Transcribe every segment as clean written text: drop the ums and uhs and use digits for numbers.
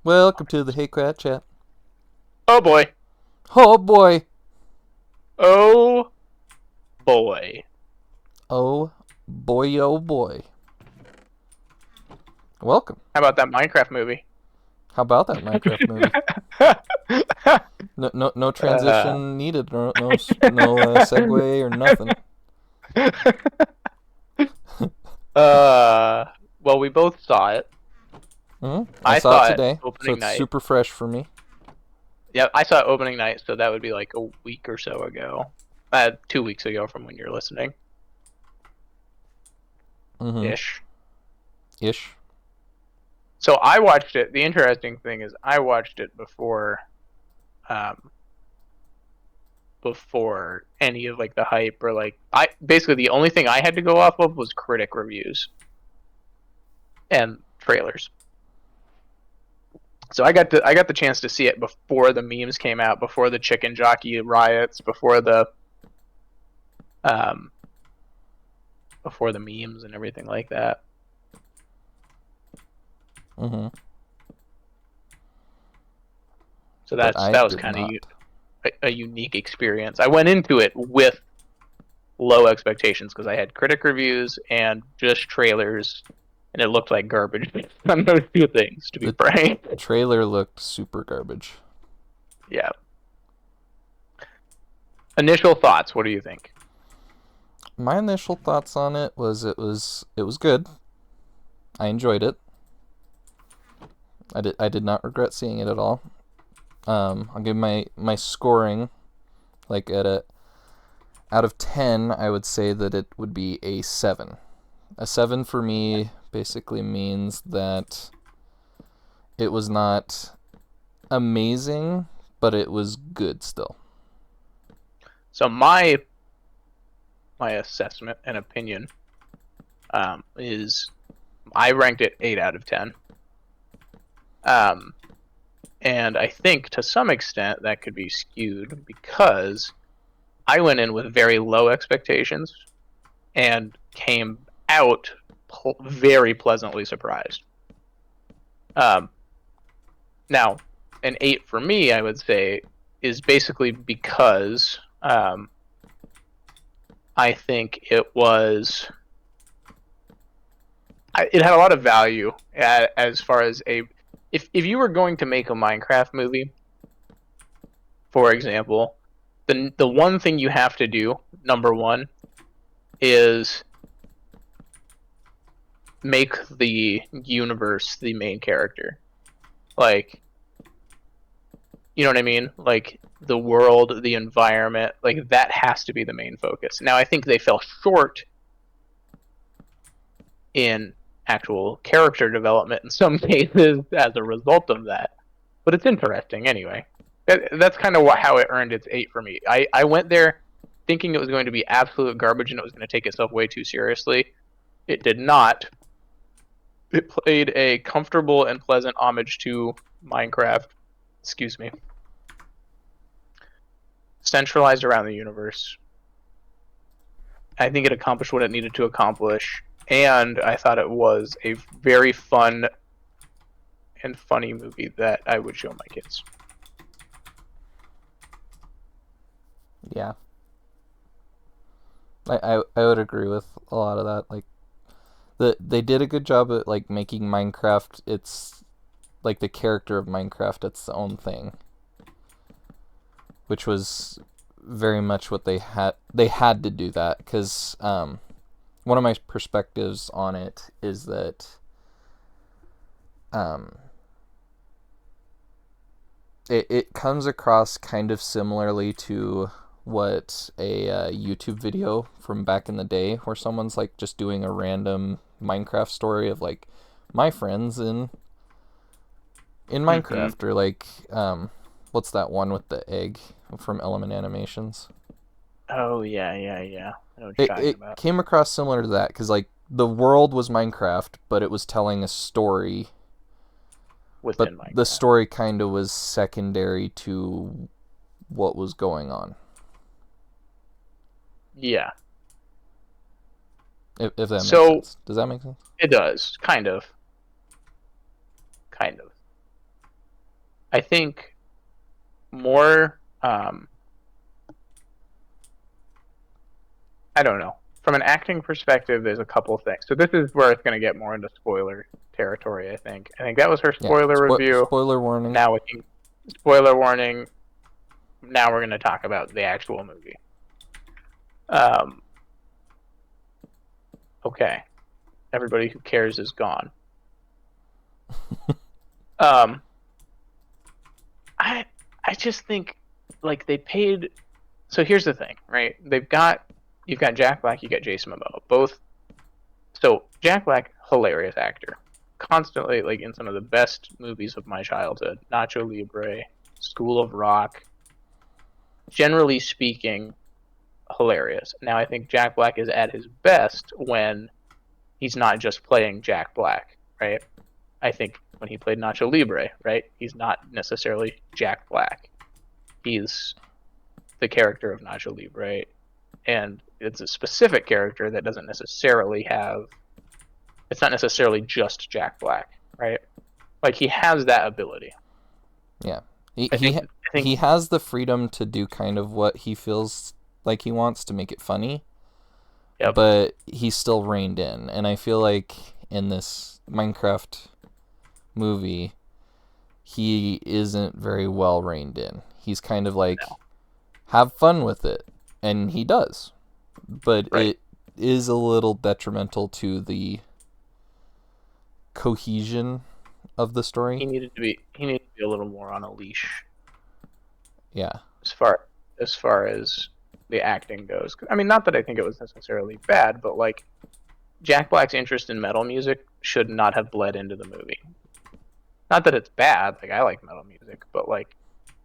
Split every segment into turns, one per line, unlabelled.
Welcome to the HayQuat Chat.
Oh boy.
Oh boy.
Oh boy.
Oh boy, oh boy. Welcome.
How about that Minecraft movie?
How about that Minecraft movie? No
uh,
transition needed. No segue or nothing.
uh, well, we both saw it.
I
I
saw it
saw it
today, so
opening
it's
night.
super fresh for me.
Yeah, I saw it opening night, so that would be like a week or so ago. 2 weeks ago from when you're listening.
Mm-hmm.
Ish.
Ish.
So I watched it. The interesting thing is I watched it um, before any of like the hype or like I basically the only thing I had to go off of was critic reviews and trailers. So I got the chance to see it before the memes came out, before the chicken jockey riots, um before the memes and everything like that.
Mm-hmm.
So
But I
that was
did
kind of
not.
a unique experience. I went into it with low expectations because I had critic reviews and just trailers, and it looked like garbage on those two things. To be
The
frank,
trailer looked super garbage.
yeah. Initial thoughts. What do you think?
My initial thoughts on it was good. I enjoyed it. I did not regret seeing it at all. I'll give my scoring like at a out of 10. I would say that it would be a 7. A 7 for me basically means that it was not amazing, but it was good still.
So my assessment and opinion is I ranked it 8 out of 10. Um, and I think to some extent that could be skewed because I went in with very low expectations and came out very pleasantly surprised. Um, Now, an 8 for me, I would say, is basically because I think it had a lot of value as far as if you were going to make a Minecraft movie, for example, the one thing you have to do, number one, is make the universe the main character. Like, you know what I mean? Like the world, the environment, like that has to be the main focus. Now, I think they fell short in actual character development in some cases as a result of that, but it's interesting anyway. That's kind of how it earned its 8 for me. I went there thinking it was going to be absolute garbage and it was going to take itself way too seriously. It did not. It played a comfortable and pleasant homage to Minecraft. Excuse me. Centralized around the universe. I think it accomplished what it needed to accomplish, and I thought it was a very fun and funny movie that I would show my kids.
Yeah, I would agree with a lot of that. Like they did a good job at like making Minecraft. It's like the character of Minecraft. It's the own thing, which was very much what they had to do that because one of my perspectives on it is that um, it comes across kind of similarly to what a YouTube video from back in the day where someone's like just doing a random Minecraft story of like my friends in
Mm-hmm.
Minecraft or like what's that one with the egg from Element Animations?
Oh yeah, yeah, yeah. I know what
It
you're talking
it
about.
came across similar to that because like the world was Minecraft, but it was telling a story, but
Within
the
Minecraft.
story kind of was secondary to what was going on.
Yeah.
If that makes
So
sense. Does that make sense?
it does, kind of, kind of. I think more. I don't know. From an acting perspective, there's a couple of things. So this is where it's going to get more into spoiler territory. I think. I think that was her
Yeah.
spoiler review.
Spoiler warning.
Now we can spoiler warning. Now we're going to talk about the actual movie. Okay. Everybody who cares is gone. I just think like they paid. So here's the thing, right? You've got Jack Black, you got Jason Momoa, both. So Jack Black, hilarious actor, constantly like in some of the best movies of my childhood, Nacho Libre, School of Rock. Generally speaking, hilarious. Now I think Jack Black is at his best when he's not just playing Jack Black, right? I think when he played Nacho Libre, right, he's not necessarily Jack Black. He's the character of Nacho Libre, and it's a specific character that doesn't necessarily have. It's not necessarily just Jack Black, right? Like he has that ability.
Yeah,
I think
he has the freedom to do kind of what he feels like he wants to make it funny.
Yep.
But he's still reined in, and I feel like in this Minecraft movie, he isn't very well reined in. He's kind of like, have fun with it, and he does, but it is a little detrimental to the cohesion of the story.
He needed to be a little more on a leash.
Yeah.
As far as the acting goes, I mean, not that I think it was necessarily bad, but like Jack Black's interest in metal music should not have bled into the movie. Not that it's bad, like I like metal music, but like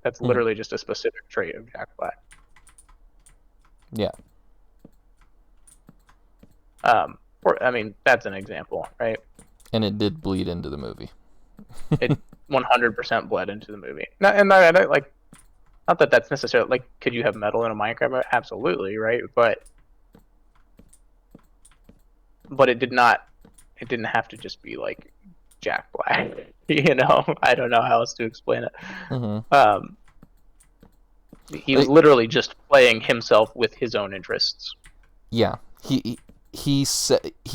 that's literally just a specific trait of Jack Black.
Yeah.
I mean, that's an example, right?
And it did bleed into the movie.
It 100% bled into the movie. And I like, not that that's necessarily like, could you have metal in a Minecraft? Absolutely, right? But it did not. It didn't have to just be like Jack Black. You know, I don't know how else to explain it.
Mm-hmm.
He was literally just playing himself with his own interests.
Yeah, he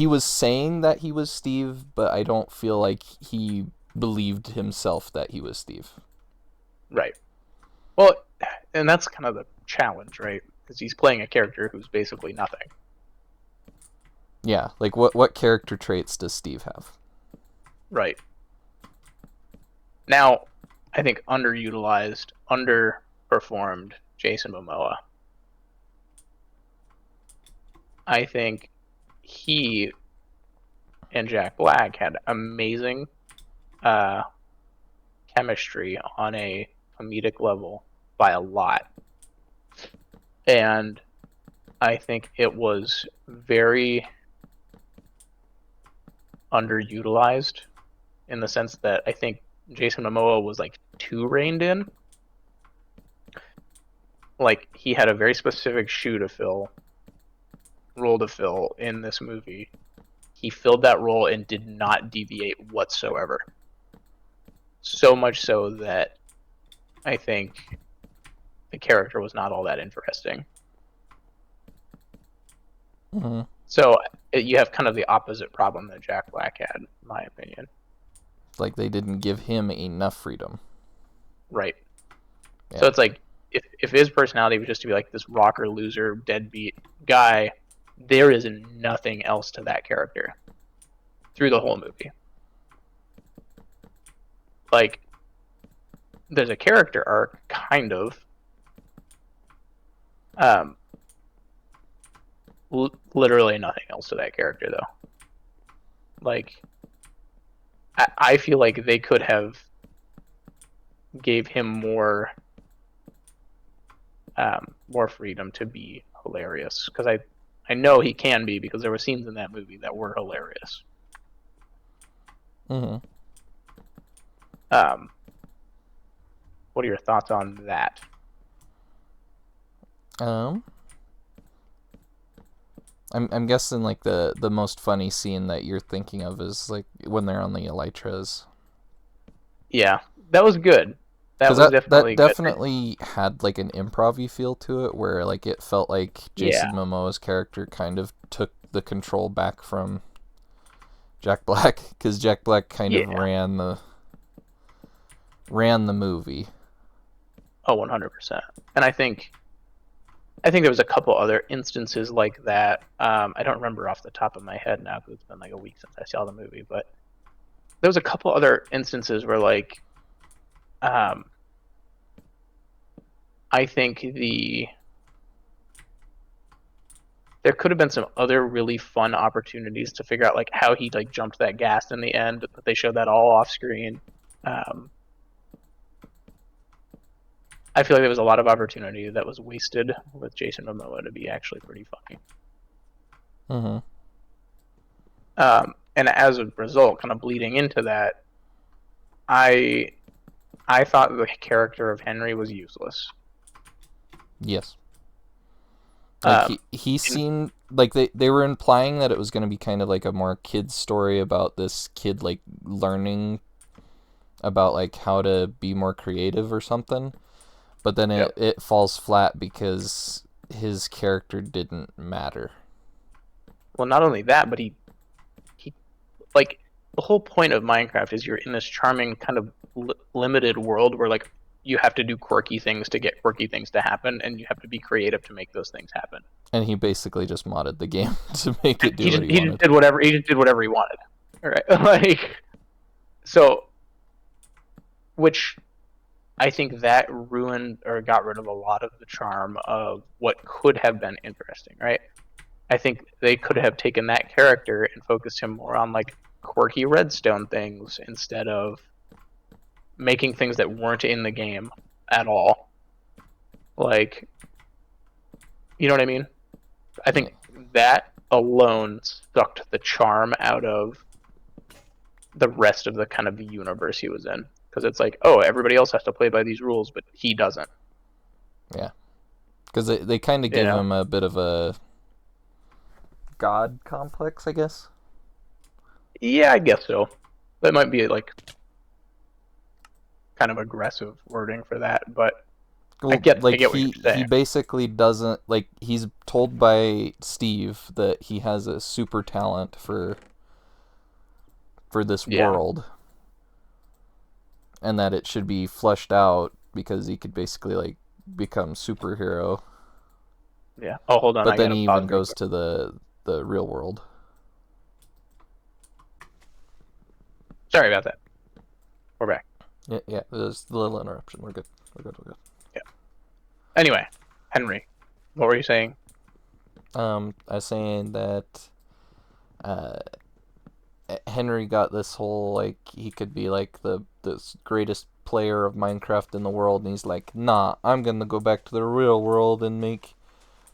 was saying that he was Steve, but I don't feel like he believed himself that he was Steve.
Right. Well, and that's kind of the challenge, right? Because he's playing a character who's basically nothing.
Yeah, like what character traits does Steve have?
Right. Now, I think underutilized, underperformed Jason Momoa. I think he and Jack Black had amazing chemistry on a comedic level by a lot. And I think it was very underutilized in the sense that I think Jason Momoa was like too reined in. Like he had a very specific role to fill in this movie. He filled that role and did not deviate whatsoever. So much so that I think the character was not all that interesting.
Mm-hmm.
So you have kind of the opposite problem that Jack Black had, in my opinion.
Like they didn't give him enough freedom.
Right.
Yeah.
So it's like if his personality was just to be like this rocker loser, deadbeat guy, there is nothing else to that character through the whole movie. Like there's a character arc, kind of. Literally nothing else to that character, though. Like, I feel like they could have gave him more freedom to be hilarious, because I know he can be, because there were scenes in that movie that were hilarious.
Mm-hmm.
What are your thoughts on that?
I'm guessing like the most funny scene that you're thinking of is like when they're on the elytras.
Yeah, that was good. That
Because
was
that
definitely good.
definitely had like an improv-y feel to it, where like it felt like
Yeah,
Jason Momoa's character kind of took the control back from Jack Black, because Jack Black kind of
yeah.
ran the movie.
Oh, 100%. And I think there was a couple other instances like that. I don't remember off the top of my head now because it's been like a week since I saw the movie, but there was a couple other instances where like um, I think there could have been some other really fun opportunities to figure out like how he like jumped that gas in the end, but they showed that all off screen. Um, I feel like there was a lot of opportunity that was wasted with Jason Momoa to be actually pretty funny.
Mm-hmm.
And as a result, kind of bleeding into that, I I thought the character of Henry was useless.
Yes. Like
Um,
he
and,
seemed like they were implying that it was going to be kind of like a more kid's story about this kid like learning about like how to be more creative or something. But then
yep.
it falls flat because his character didn't matter.
Well, not only that, but he like the whole point of Minecraft is you're in this charming kind of limited world where like you have to do quirky things to get quirky things to happen, and you have to be creative to make those things happen.
And he basically just modded the game to make
And
it do what he
he just
wanted.
did whatever he wanted. All right, like so, which I think that ruined or got rid of a lot of the charm of what could have been interesting, right? I think they could have taken that character and focused him more on like quirky redstone things instead of making things that weren't in the game at all. Like, you know what I mean? I
Yeah.
think that alone sucked the charm out of the rest of the kind of universe he was in. Because it's like, oh, everybody else has to play by these rules, but he doesn't.
Yeah. Because they kind of
You
give
know?
him a bit of a god complex, I guess.
Yeah, I guess so. That might be like kind of aggressive wording for that, but
Well,
I
like
get what you're
he
saying.
basically doesn't like he's told by Steve that he has a super talent for this
Yeah,
world, and that it should be fleshed out because he could basically like become superhero.
yeah. Oh, hold on,
But
I
then
gotta
he
pause
even
real
goes
quick.
to the real world.
Sorry about that. We're back.
Yeah, yeah. There's a little interruption. We're good. We're good. We're
Yeah. Anyway, Henry, what were you saying?
good. I was saying that uh, Henry got this whole like he could be like the greatest player of Minecraft in the world, and he's like, nah, I'm gonna go back to the real world and make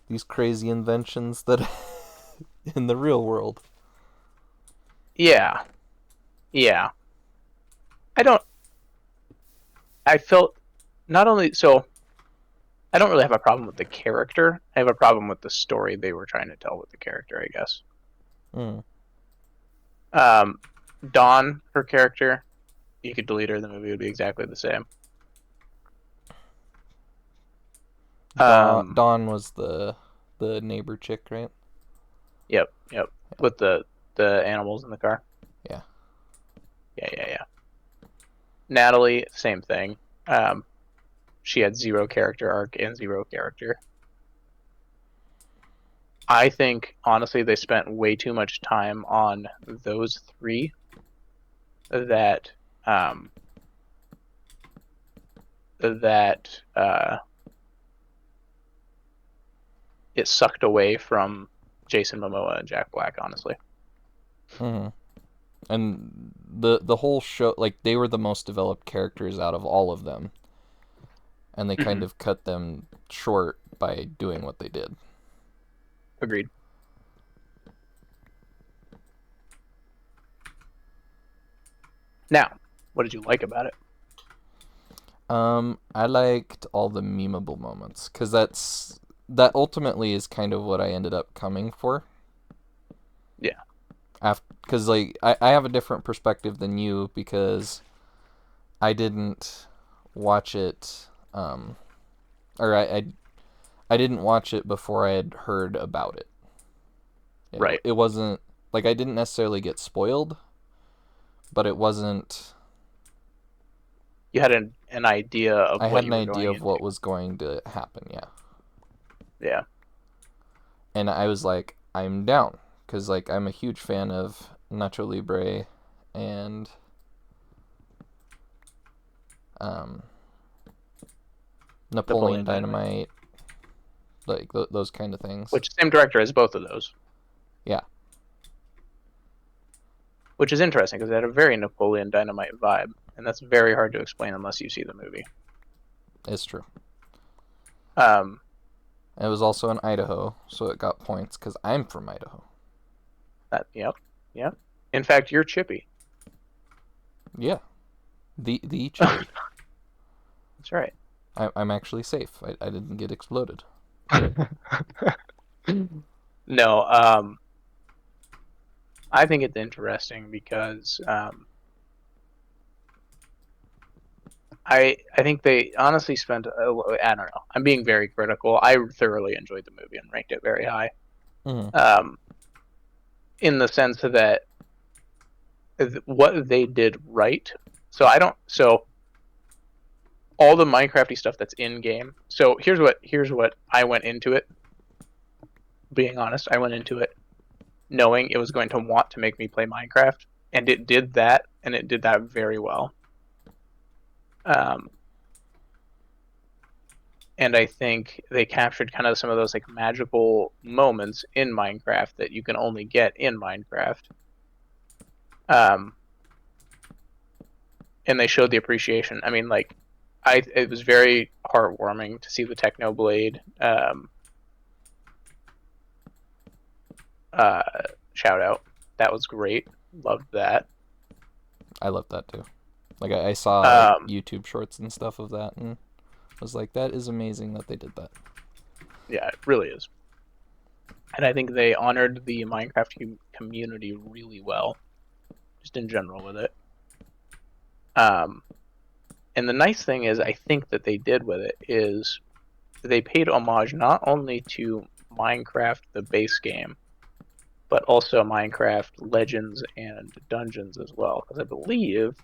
these crazy inventions that in the real world.
Yeah, yeah. I don't. I felt not only so. I don't really have a problem with the character. I have a problem with the story they were trying to tell with the character, I guess.
Mm.
Um, Dawn, her character, you could delete her. The movie would be exactly the same. Um,
Dawn was the neighbor chick, right?
yep, yep. With the animals in the car.
Yeah.
Yeah, yeah, yeah. Natalie, same thing. Um, she had zero character arc and zero character. I think honestly they spent way too much time on those three that um that it sucked away from Jason Momoa and Jack Black, honestly.
Mm-hmm. And the whole show, like they were the most developed characters out of all of them, and they kind
Mm-hmm.
of cut them short by doing what they did.
Agreed. Now, what did you like about it?
I liked all the memeable moments because that ultimately is kind of what I ended up coming for.
Yeah.
Because like I have a different perspective than you because I didn't watch it, or I didn't watch it before I had heard about it.
Right.
It wasn't like I didn't necessarily get spoiled, but it wasn't.
You had an idea of
I
what
had
you
an
were
idea
going
of what
into.
was going to happen, yeah.
Yeah.
And I was like, I'm down, because like I'm a huge fan of Nacho Libre and um, Napoleon Dynamite, like those kind of things.
Which same director as both of those.
Yeah.
Which is interesting because they had a very Napoleon Dynamite vibe, and that's very hard to explain unless you see the movie.
It's true.
Um,
It was also in Idaho, so it got points because I'm from Idaho.
Yep. In fact, you're Chippy.
Yeah. The Chippy.
That's right.
I'm actually safe. I didn't get exploded.
No, I think it's interesting because I think they honestly spent, I don't know. I'm being very critical. I thoroughly enjoyed the movie and ranked it very high.
Mm-hmm.
In the sense that what they did right. So all the Minecrafty stuff that's in game. So here's what I went into it. Being honest, I went into it knowing it was going to want to make me play Minecraft, and it did that, and it did that very well. And I think they captured kind of some of those like magical moments in Minecraft that you can only get in Minecraft. And they showed the appreciation. I mean, like, it was very heartwarming to see the Technoblade shout out. That was great. Loved that.
I love that too. Like I saw YouTube shorts and stuff of that, and was like, that is amazing that they did that.
Yeah, it really is. And I think they honored the Minecraft community really well, just in general with it. And the nice thing is, I think that they did with it is they paid homage not only to Minecraft, the base game, but also Minecraft Legends and Dungeons as well. Because I believe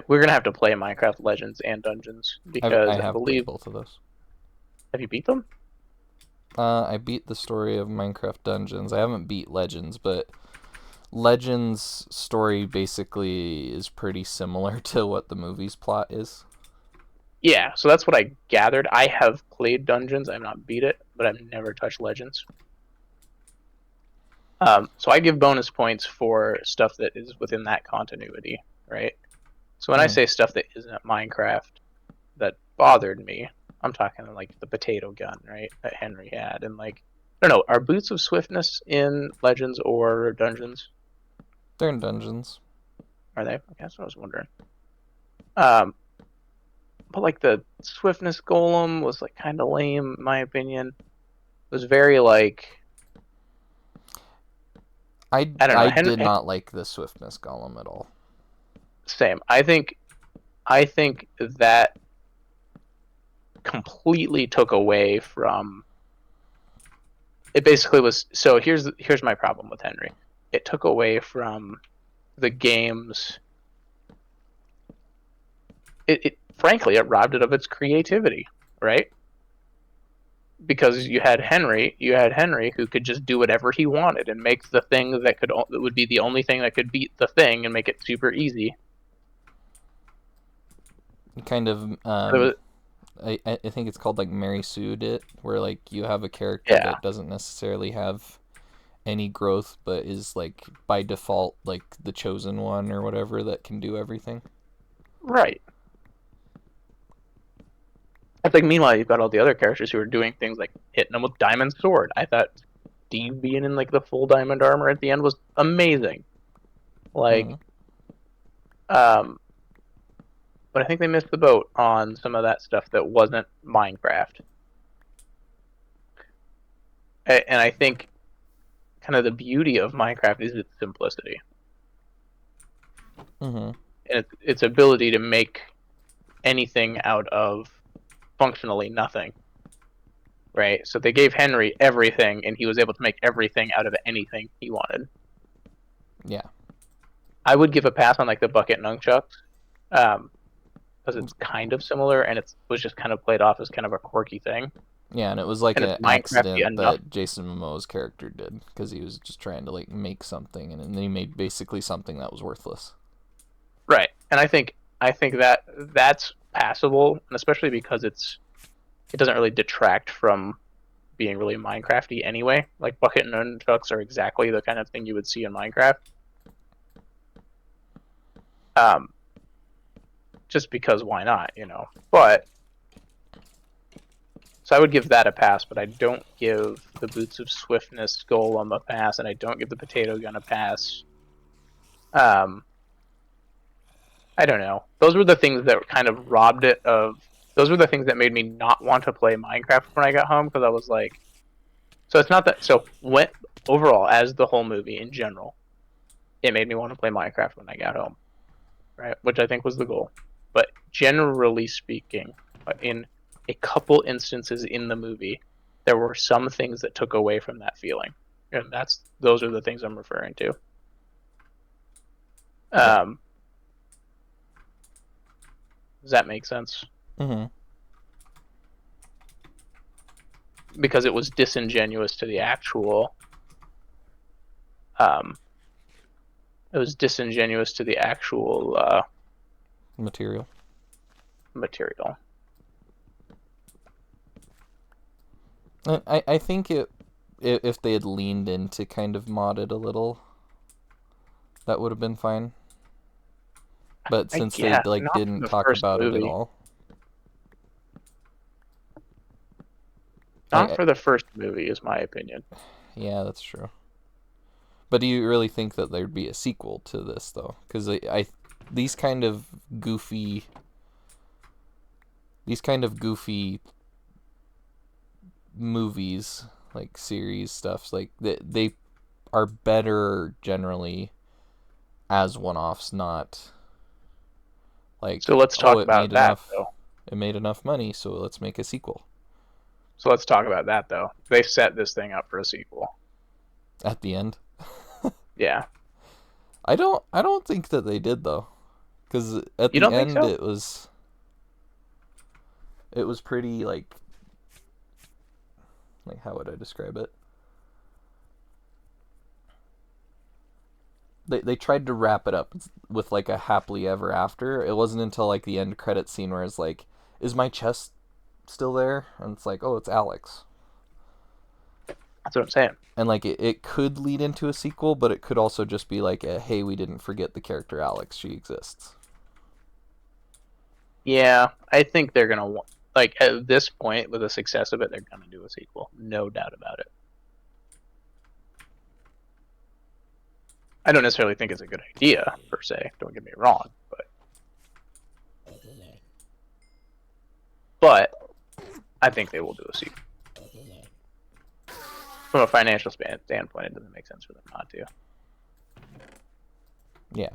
we're gonna have to play Minecraft Legends and Dungeons because
I
I
have played
believe.
both of those.
Have you beat them?
I beat the story of Minecraft Dungeons. I haven't beat Legends, but Legends' story basically is pretty similar to what the movie's plot is.
Yeah, so that's what I gathered. I have played Dungeons. I've not beat it, but I've never touched Legends. So I give bonus points for stuff that is within that continuity, right? So when I say stuff that isn't Minecraft that bothered me, I'm talking like the potato gun, right, that Henry had, and like I don't know, are Boots of Swiftness in Legends or Dungeons?
They're in Dungeons.
Are they? Okay, that's what I was wondering. But like the Swiftness Golem was like kind of lame, in my opinion. It was very like I don't know.
I did not like the Swiftness Golem at all.
Same. I think that completely took away from it. Basically was so here's my problem with Henry. It took away from the game's it frankly it robbed it of its creativity, right? Because you had Henry who could just do whatever he wanted and make the thing that would be the only thing that could beat the thing and make it super easy.
Kind of I think it's called like Mary Sued It, where like you have a character that doesn't necessarily have any growth, but is like by default like the chosen one or whatever that can do everything.
Right. It's like meanwhile you've got all the other characters who are doing things like hitting them with Diamond Sword. I thought Steve being in like the full diamond armor at the end was amazing. Like, but I think they missed the boat on some of that stuff that wasn't Minecraft. And I think kind of the beauty of Minecraft is its simplicity.
Mm-hmm.
And its ability to make anything out of functionally nothing, right? So they gave Henry everything, and he was able to make everything out of anything he wanted.
Yeah.
I would give a pass on like the bucket nunchucks, because it's kind of similar, and it was just kind of played off as kind of a quirky thing.
Yeah, and it was like
And it's
an
Minecrafty
accident
enough.
that Jason Momoa's character did because he was just trying to like make something, and then he made basically something that was worthless.
Right, and I think that that's passable, and especially because it doesn't really detract from being really Minecrafty anyway. Like bucket nunchucks are exactly the kind of thing you would see in Minecraft. Just because why not, you know? But so I would give that a pass, but I don't give the Boots of Swiftness Golem a pass, and I don't give the Potato Gun a pass. I don't know. Those were the things that kind of robbed it of. Those were the things that made me not want to play Minecraft when I got home, because I was like, so it's not that. So when overall, as the whole movie in general, it made me want to play Minecraft when I got home, right? Which I think was the goal. But generally speaking, in a couple instances in the movie, there were some things that took away from that feeling, and those are the things I'm referring to. Does that make sense?
Mm-hmm.
Because it was disingenuous to the actual. It was disingenuous to the actual
Material. I think if they had leaned into kind of modded a little, that would have been fine. But since they like didn't talk about it at all,
not for the first movie, is my opinion.
Yeah, that's true. But do you really think that there'd be a sequel to this though? Because these kind of goofy movies, like series stuffs, like they are better generally as one-offs, not like,
so let's talk about that though.
It made enough money, so let's make a sequel.
So let's talk about that though. They set this thing up for a sequel
At the end.
Yeah.
I don't think that they did though, because at
you
the
don't
end
think so?
it was pretty like how would I describe it? They tried to wrap it up with like a happily ever after. It wasn't until like the end credit scene where it's like, is my chest still there? And it's like, oh, it's Alex.
That's what I'm saying.
And like it could lead into a sequel, but it could also just be like hey, we didn't forget the character Alex. She exists.
Yeah, I think they're gonna like at this point with the success of it, they're gonna do a sequel, no doubt about it. I don't necessarily think it's a good idea per se. Don't get me wrong, but I think they will do a sequel. From a financial standpoint, it doesn't make sense for them not to.
Yeah.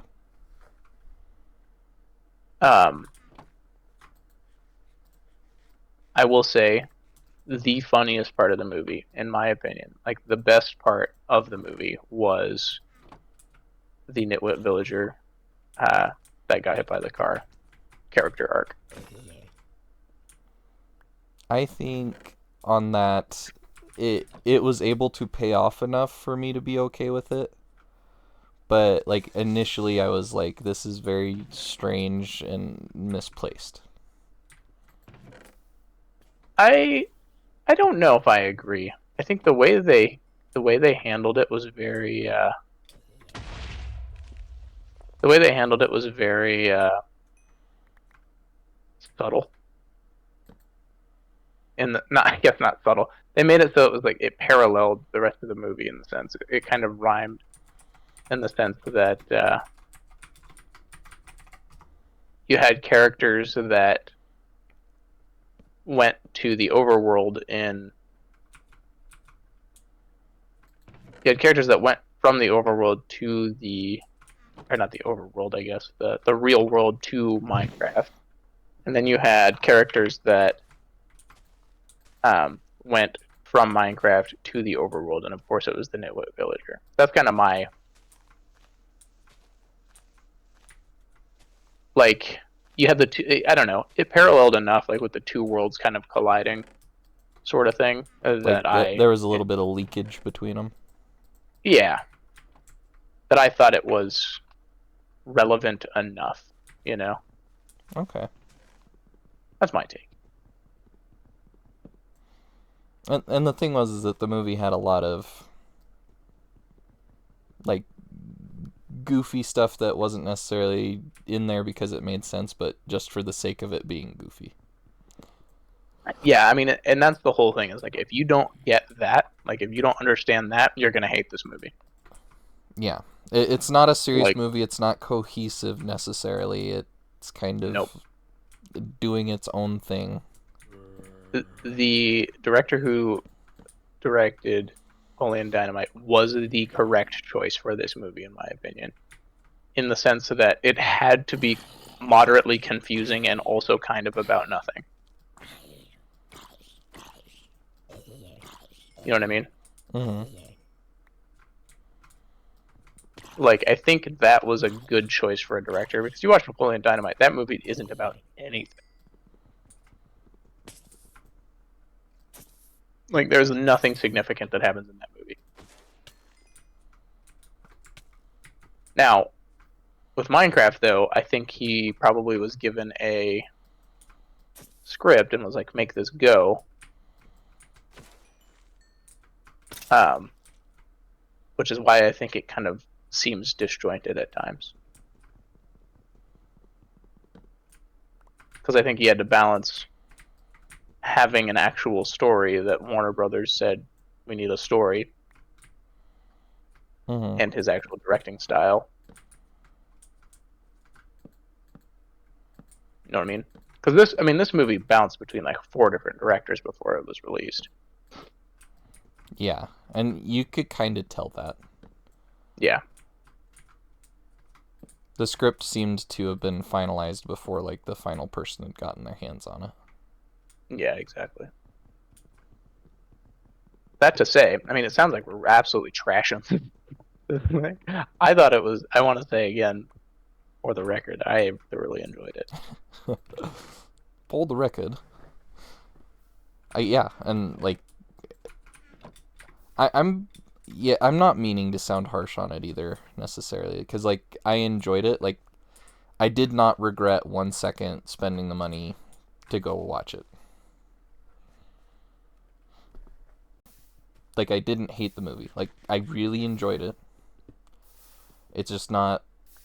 I will say the funniest part of the movie, in my opinion, like the best part of the movie, was the nitwit villager that got hit by the car character arc.
I think on that, it was able to pay off enough for me to be okay with it. But like initially I was like, this is very strange and misplaced.
I don't know if I agree. I think the way they handled it was very subtle. I guess not subtle. They made it so it was like it paralleled the rest of the movie in the sense it kind of rhymed in the sense that you had characters that went to the overworld you had characters that went from the overworld to or not the overworld, I guess, the real world to Minecraft. And then you had characters that went from Minecraft to the overworld, and of course it was the Nitwit villager. That's kind of my like. You had the two. I don't know. It paralleled enough, like with the two worlds kind of colliding, sort of thing.
Like
That
there was a little bit of leakage between them.
Yeah, that I thought it was relevant enough.
Okay.
That's my take.
And the thing was is that the movie had a lot of like goofy stuff that wasn't necessarily in there because it made sense, but just for the sake of it being goofy.
Yeah, I mean, and that's the whole thing is like if you don't get that, like if you don't understand that, you're gonna hate this movie.
Yeah, it's not a serious
Like,
movie. It's not cohesive necessarily. It's kind of
nope.
doing its own thing.
The director who directed Napoleon Dynamite was the correct choice for this movie, in my opinion, in the sense that it had to be moderately confusing and also kind of about nothing. You know what I mean?
Mm-hmm.
Like, I think that was a good choice for a director because you watch Napoleon Dynamite, that movie isn't about anything. Like, there's nothing significant that happens in that movie. Now, with Minecraft, though, I think he probably was given a script and was like, make this go. Which is why I think it kind of seems disjointed at times. Because I think he had to balance having an actual story that Warner Brothers said we need a story,
Mm-hmm.
and his actual directing style. You know what I mean? Because this movie bounced between like 4 different directors before it was released.
Yeah, and you could kind of tell that.
Yeah.
The script seemed to have been finalized before like the final person had gotten their hands on it.
Yeah, exactly. That to say, I mean, it sounds like we're absolutely trashing. I thought it was. I want to say again, for the record, I thoroughly enjoyed it.
Pull the record. Yeah, and like, I'm not meaning to sound harsh on it either necessarily, because like I enjoyed it. Like, I did not regret 1 second spending the money to go watch it. Like, I didn't hate the movie. Like, I really enjoyed it. It's just not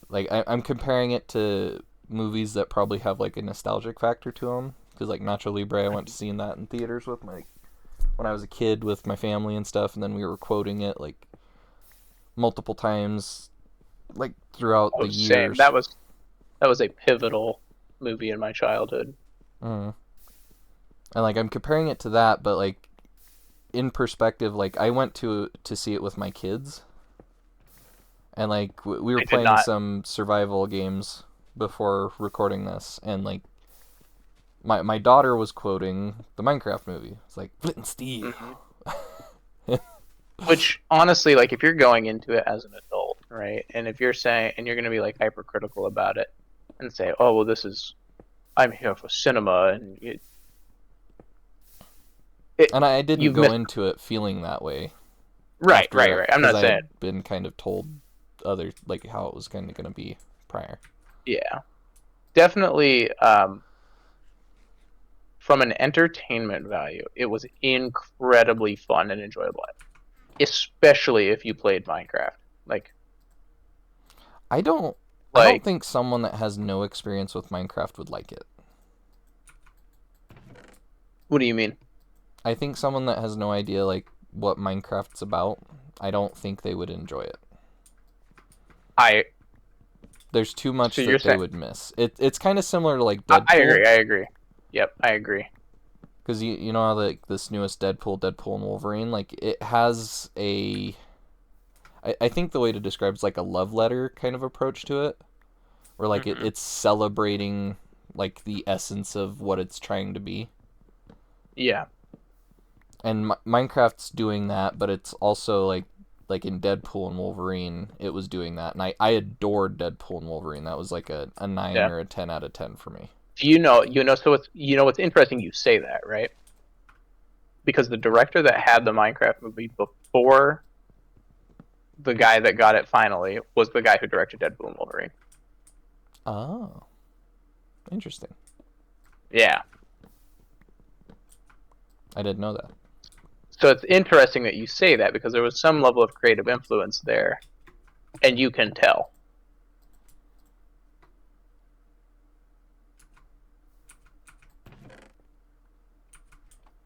like I'm comparing it to movies that probably have like a nostalgic factor to them, because like Nacho Libre, I went to see that in theaters with when I was a kid with my family and stuff, and then we were quoting it like multiple times like throughout the
Same.
years.
That was a pivotal movie in my childhood.
And like I'm comparing it to that, but like in perspective, like I went to see it with my kids, and like we were playing some survival games before recording this, and like my daughter was quoting the Minecraft movie. It's like Flint and Steel.
Mm-hmm. Which honestly, like if you're going into it as an adult, right, and if you're saying, and you're going to be like hypercritical about it, and say, oh well, I'm here for cinema, and
and I didn't go into it feeling that way.
Right. I'm not saying.
I'd been kind of told other like how it was kind of going to be prior.
Yeah, definitely. From an entertainment value, it was incredibly fun and enjoyable, especially if you played Minecraft. Like,
I don't think someone that has no experience with Minecraft would like it.
What do you mean?
I think someone that has no idea like what Minecraft's about, I don't think they would enjoy it. There's too much that they would miss. It's kind of similar to like Deadpool.
I agree. Yep, I agree.
Because you know how like this newest Deadpool and Wolverine, like it has a, I think the way to describe it's like a love letter kind of approach to it, where like it's celebrating like the essence of what it's trying to be.
Yeah.
And Minecraft's doing that, but it's also like in Deadpool and Wolverine, it was doing that, and I adored Deadpool and Wolverine. That was like a 9
Yeah.
or a 10 out of 10 for me.
So what's interesting you say that, right? Because the director that had the Minecraft movie before the guy that got it finally was the guy who directed Deadpool and Wolverine.
Oh, interesting.
Yeah.
I didn't know that.
So it's interesting that you say that because there was some level of creative influence there, and you can tell.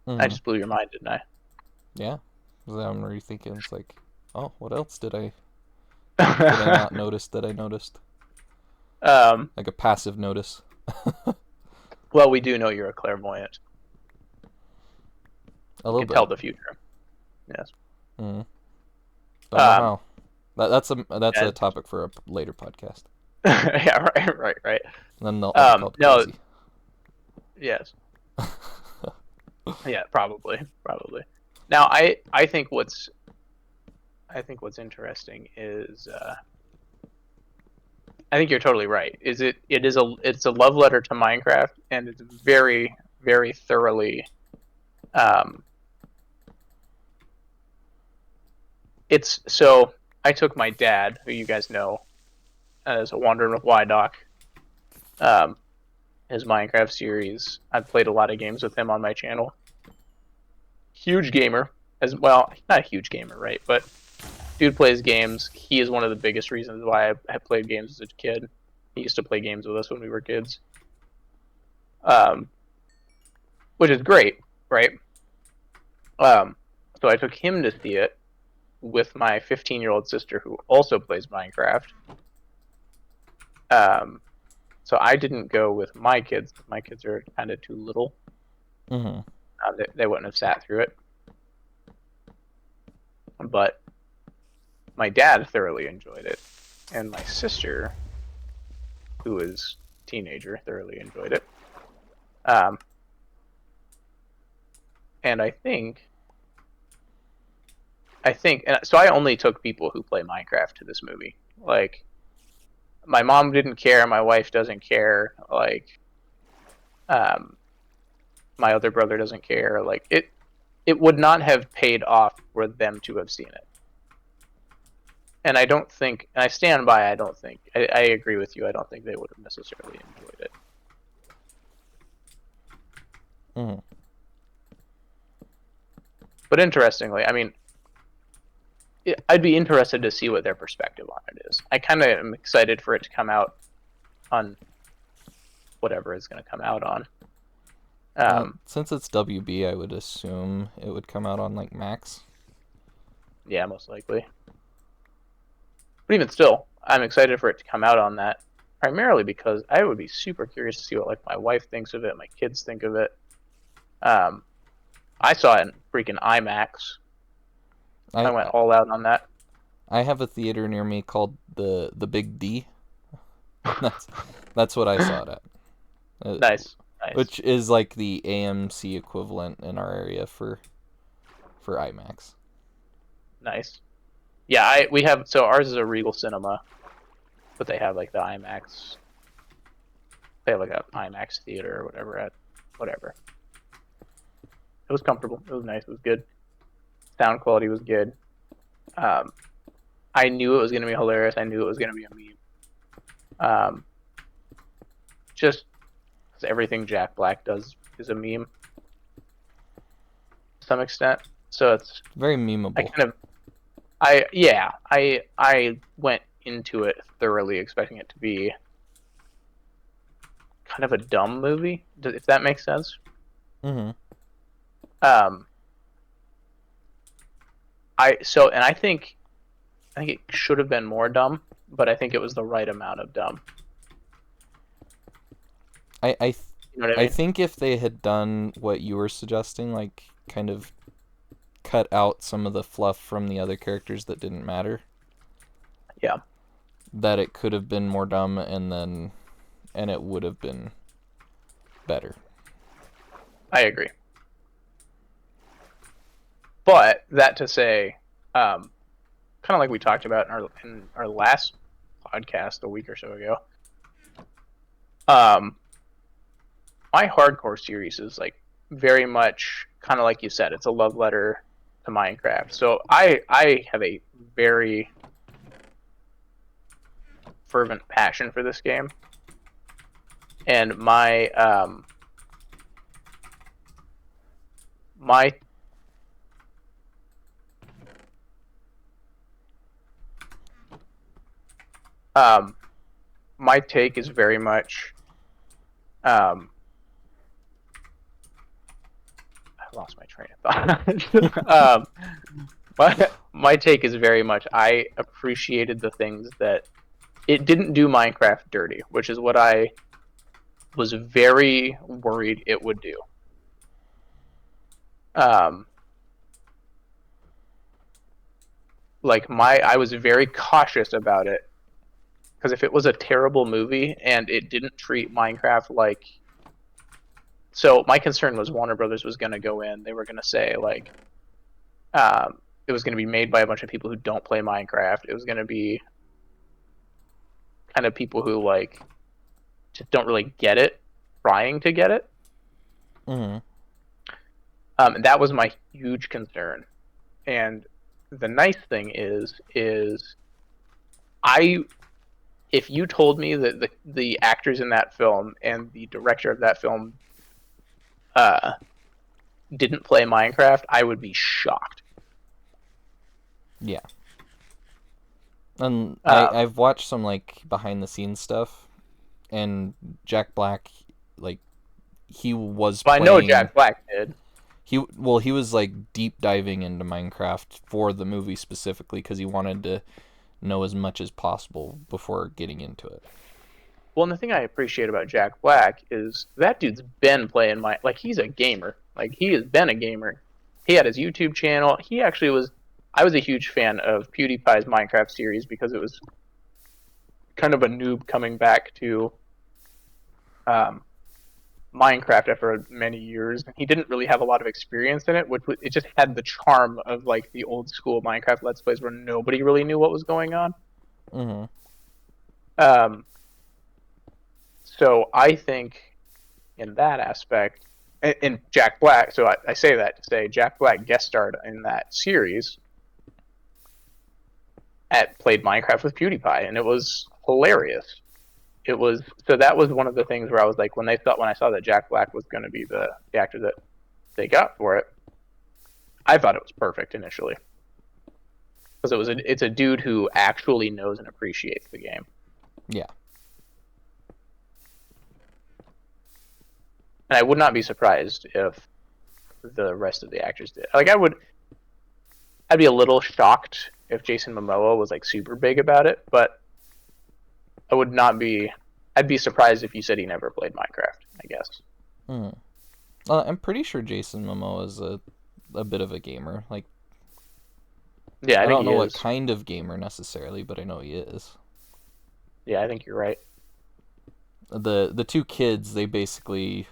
I just blew your mind, didn't I?
Yeah. I'm rethinking. It's like, oh, what else did I not notice that I noticed? Like a passive notice.
Well, we do know you're a clairvoyant.
A little
You can
bit.
tell the future. Yes.
Don't know how. That's a topic for a later podcast.
Yeah, right.
And then they'll all be called crazy.
Yes. Yeah, probably. Now, I think what's interesting is I think you're totally right. It's a love letter to Minecraft, and it's very, very thoroughly. It's so I took my dad, who you guys know as a Wandering with Doc, his Minecraft series. I've played a lot of games with him on my channel. Huge gamer, as well, not a huge gamer, right? But dude plays games. He is one of the biggest reasons why I played games as a kid. He used to play games with us when we were kids, which is great, right? So I took him to see it with my 15-year-old sister, who also plays Minecraft. So I didn't go with my kids. My kids are kind of too little.
Mm-hmm.
They wouldn't have sat through it. But my dad thoroughly enjoyed it, and my sister, who is a teenager, thoroughly enjoyed it. And I think, and so I only took people who play Minecraft to this movie. Like, my mom didn't care, my wife doesn't care, like, my other brother doesn't care. Like, it would not have paid off for them to have seen it. And I don't think, and I stand by, I agree with you, I don't think they would have necessarily enjoyed it.
Mm-hmm.
But interestingly, I mean, I'd be interested to see what their perspective on it is. I kind of am excited for it to come out on whatever it's going to come out on.
Since it's WB, I would assume it would come out on like Max.
Yeah, most likely. But even still, I'm excited for it to come out on that, primarily because I would be super curious to see what like my wife thinks of it, my kids think of it. I saw it in freaking IMAX. I went all out on that.
I have a theater near me called the Big D. That's what I saw it at.
Nice.
Which is like the AMC equivalent in our area for IMAX.
Nice. Yeah, we have, so ours is a Regal Cinema, but they have like the IMAX. They have like an IMAX theater or whatever. It was comfortable. It was nice. It was good. Sound quality was good. I knew it was going to be hilarious. I knew it was going to be a meme. Just because everything Jack Black does is a meme to some extent. So it's
very memeable.
I went into it thoroughly expecting it to be kind of a dumb movie, if that makes sense.
Mm-hmm.
I think it should have been more dumb, but I think it was the right amount of dumb.
I
you know what I mean?
I think if they had done what you were suggesting, like kind of cut out some of the fluff from the other characters that didn't matter.
Yeah.
That it could have been more dumb, and it would have been better.
I agree. But that to say, kind of like we talked about in our last podcast a week or so ago, my hardcore series is like very much kind of like you said, it's a love letter to Minecraft. So I have a very fervent passion for this game, and my my take is very much I lost my train of thought. My take is very much I appreciated the things that it didn't do Minecraft dirty, which is what I was very worried it would do. I was very cautious about it because if it was a terrible movie and it didn't treat Minecraft like, so my concern was Warner Brothers was going to go in, they were going to say like, it was going to be made by a bunch of people who don't play Minecraft. It was going to be kind of people who like just don't really get it, trying to get it.
Mm-hmm.
And that was my huge concern. And the nice thing is if you told me that the actors in that film and the director of that film didn't play Minecraft, I would be shocked.
Yeah. And I've watched some like behind the scenes stuff, and Jack Black, like, he was
playing... I know Jack Black did.
He was like deep diving into Minecraft for the movie specifically because he wanted to know as much as possible before getting into it.
Well, and the thing I appreciate about Jack Black is that dude's been playing he's a gamer. Like, he has been a gamer. He had his YouTube channel. He actually was... I was a huge fan of PewDiePie's Minecraft series because it was kind of a noob coming back to Minecraft after many years. He didn't really have a lot of experience in it, which it just had the charm of like the old school Minecraft Let's Plays where nobody really knew what was going on.
Mm-hmm.
So I think in that aspect, and Jack Black, so I say that to say Jack Black guest starred in that series played Minecraft with PewDiePie, and it was hilarious. That was one of the things where I was like, when I saw that Jack Black was going to be the actor that they got for it, I thought it was perfect initially because it's a dude who actually knows and appreciates the game.
Yeah.
And I would not be surprised if the rest of the actors did. Like, I'd be a little shocked if Jason Momoa was like super big about it, but I'd be surprised if you said he never played Minecraft, I guess.
I'm pretty sure Jason Momoa is a bit of a gamer. Like,
yeah,
I don't know what kind of gamer necessarily, but I know he is.
Yeah, I think you're right.
The two kids, they basically,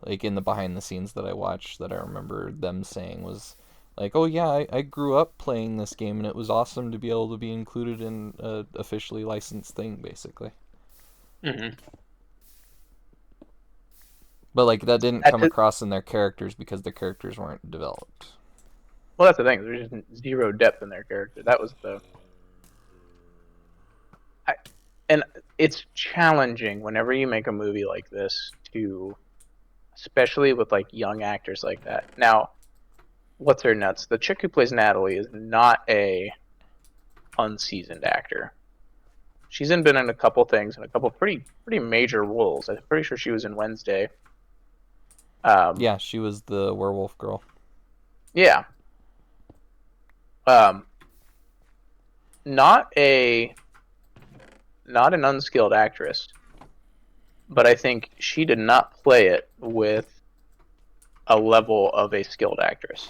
like, in the behind the scenes that I watched, that I remember them saying was like, oh yeah, I grew up playing this game and it was awesome to be able to be included in a officially licensed thing, basically.
Mm-hmm.
But like, that didn't come across in their characters because their characters weren't developed.
Well, that's the thing. There's just zero depth in their character. That was and it's challenging whenever you make a movie like this especially with like young actors like that. Now, what's her nuts? The chick who plays Natalie is not a unseasoned actor. She's been in a couple things and a couple pretty major roles. I'm pretty sure she was in Wednesday.
Yeah, she was the werewolf girl.
Yeah. Not an unskilled actress, but I think she did not play it with a level of a skilled actress.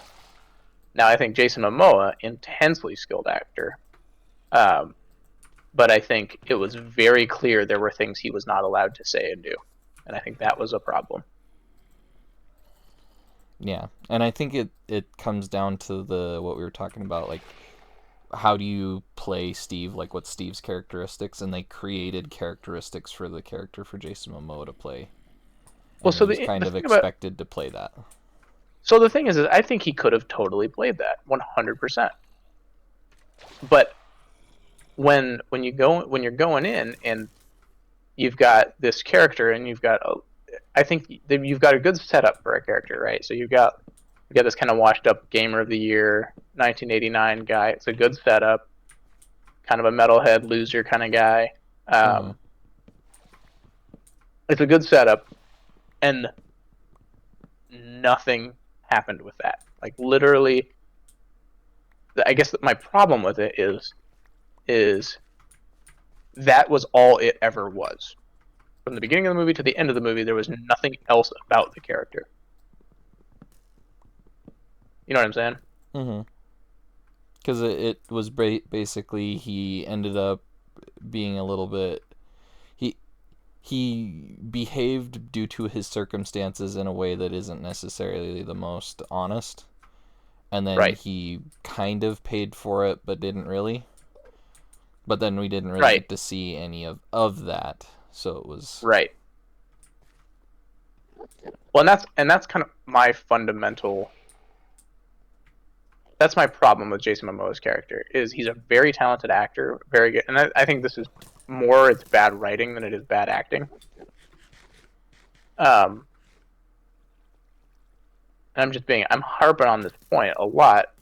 Now, I think Jason Momoa, intensely skilled actor, but I think it was very clear there were things he was not allowed to say and do, and I think that was a problem.
Yeah, and I think it comes down to the what we were talking about, like how do you play Steve, like what's Steve's characteristics, and they created characteristics for the character for Jason Momoa to play,
Well,
and
so
he was
the
kind of
thing about
expected to play that.
so the thing is I think he could have totally played that 100%. But when you're going in and you've got this character and I think you've got a good setup for a character, right? So you've got this kind of washed up gamer of the year 1989 guy. It's a good setup, kind of a metalhead loser kind of guy.
Mm-hmm.
It's a good setup, and nothing happened with that. Like literally, I guess my problem with it is that was all it ever was. From the beginning of the movie to the end of the movie, there was nothing else about the character. You know what I'm saying?
Mm-hmm. Because it was basically he ended up being a little bit he he behaved due to his circumstances in a way that isn't necessarily the most honest, and then
Right.
he kind of paid for it but didn't really, but then we didn't really
Right.
get to see any of that, so it was
Right. Well, and that's kind of my fundamental. That's my problem with Jason Momoa's character is he's a very talented actor, very good, and I think this is more it's bad writing than it is bad acting. Um, I'm harping on this point a lot